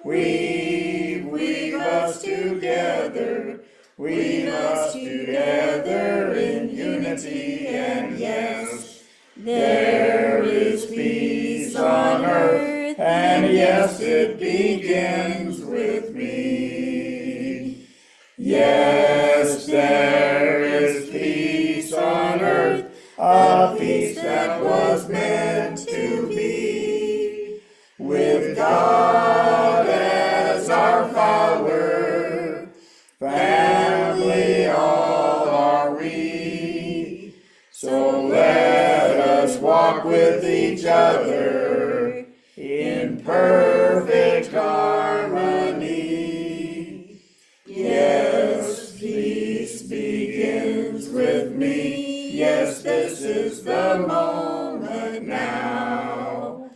Weave us together, weave us together in unity, and yes, there is peace on earth, and yes, it begins with me. Yes, there is peace on earth, a peace that was meant to be, with God as our power, family all are we. So let us walk with each other in perfect harmony. Yes, peace begins with me. Yes, this is the moment now.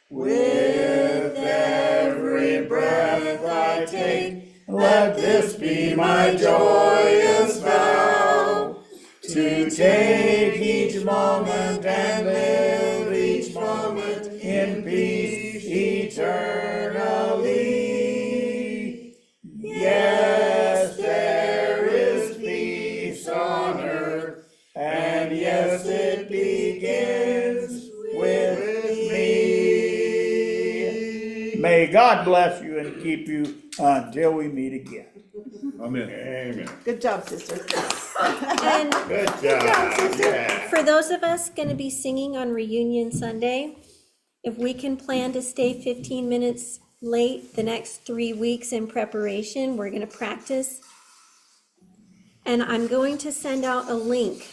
With every breath I take, let this be my joyous vow, to take each moment and live each moment in peace eternally. Yes, there is peace on earth, and yes, it begins with me. May God bless you and keep you until we meet again. Amen. Amen. Good job, sister. And Good job. Yeah. for those of us gonna be singing on Reunion Sunday, if we can plan to stay 15 minutes late the next 3 weeks in preparation, we're gonna practice. And I'm going to send out a link.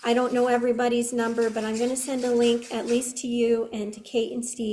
I don't know everybody's number, but I'm gonna send a link at least to you and to Kate and Steve.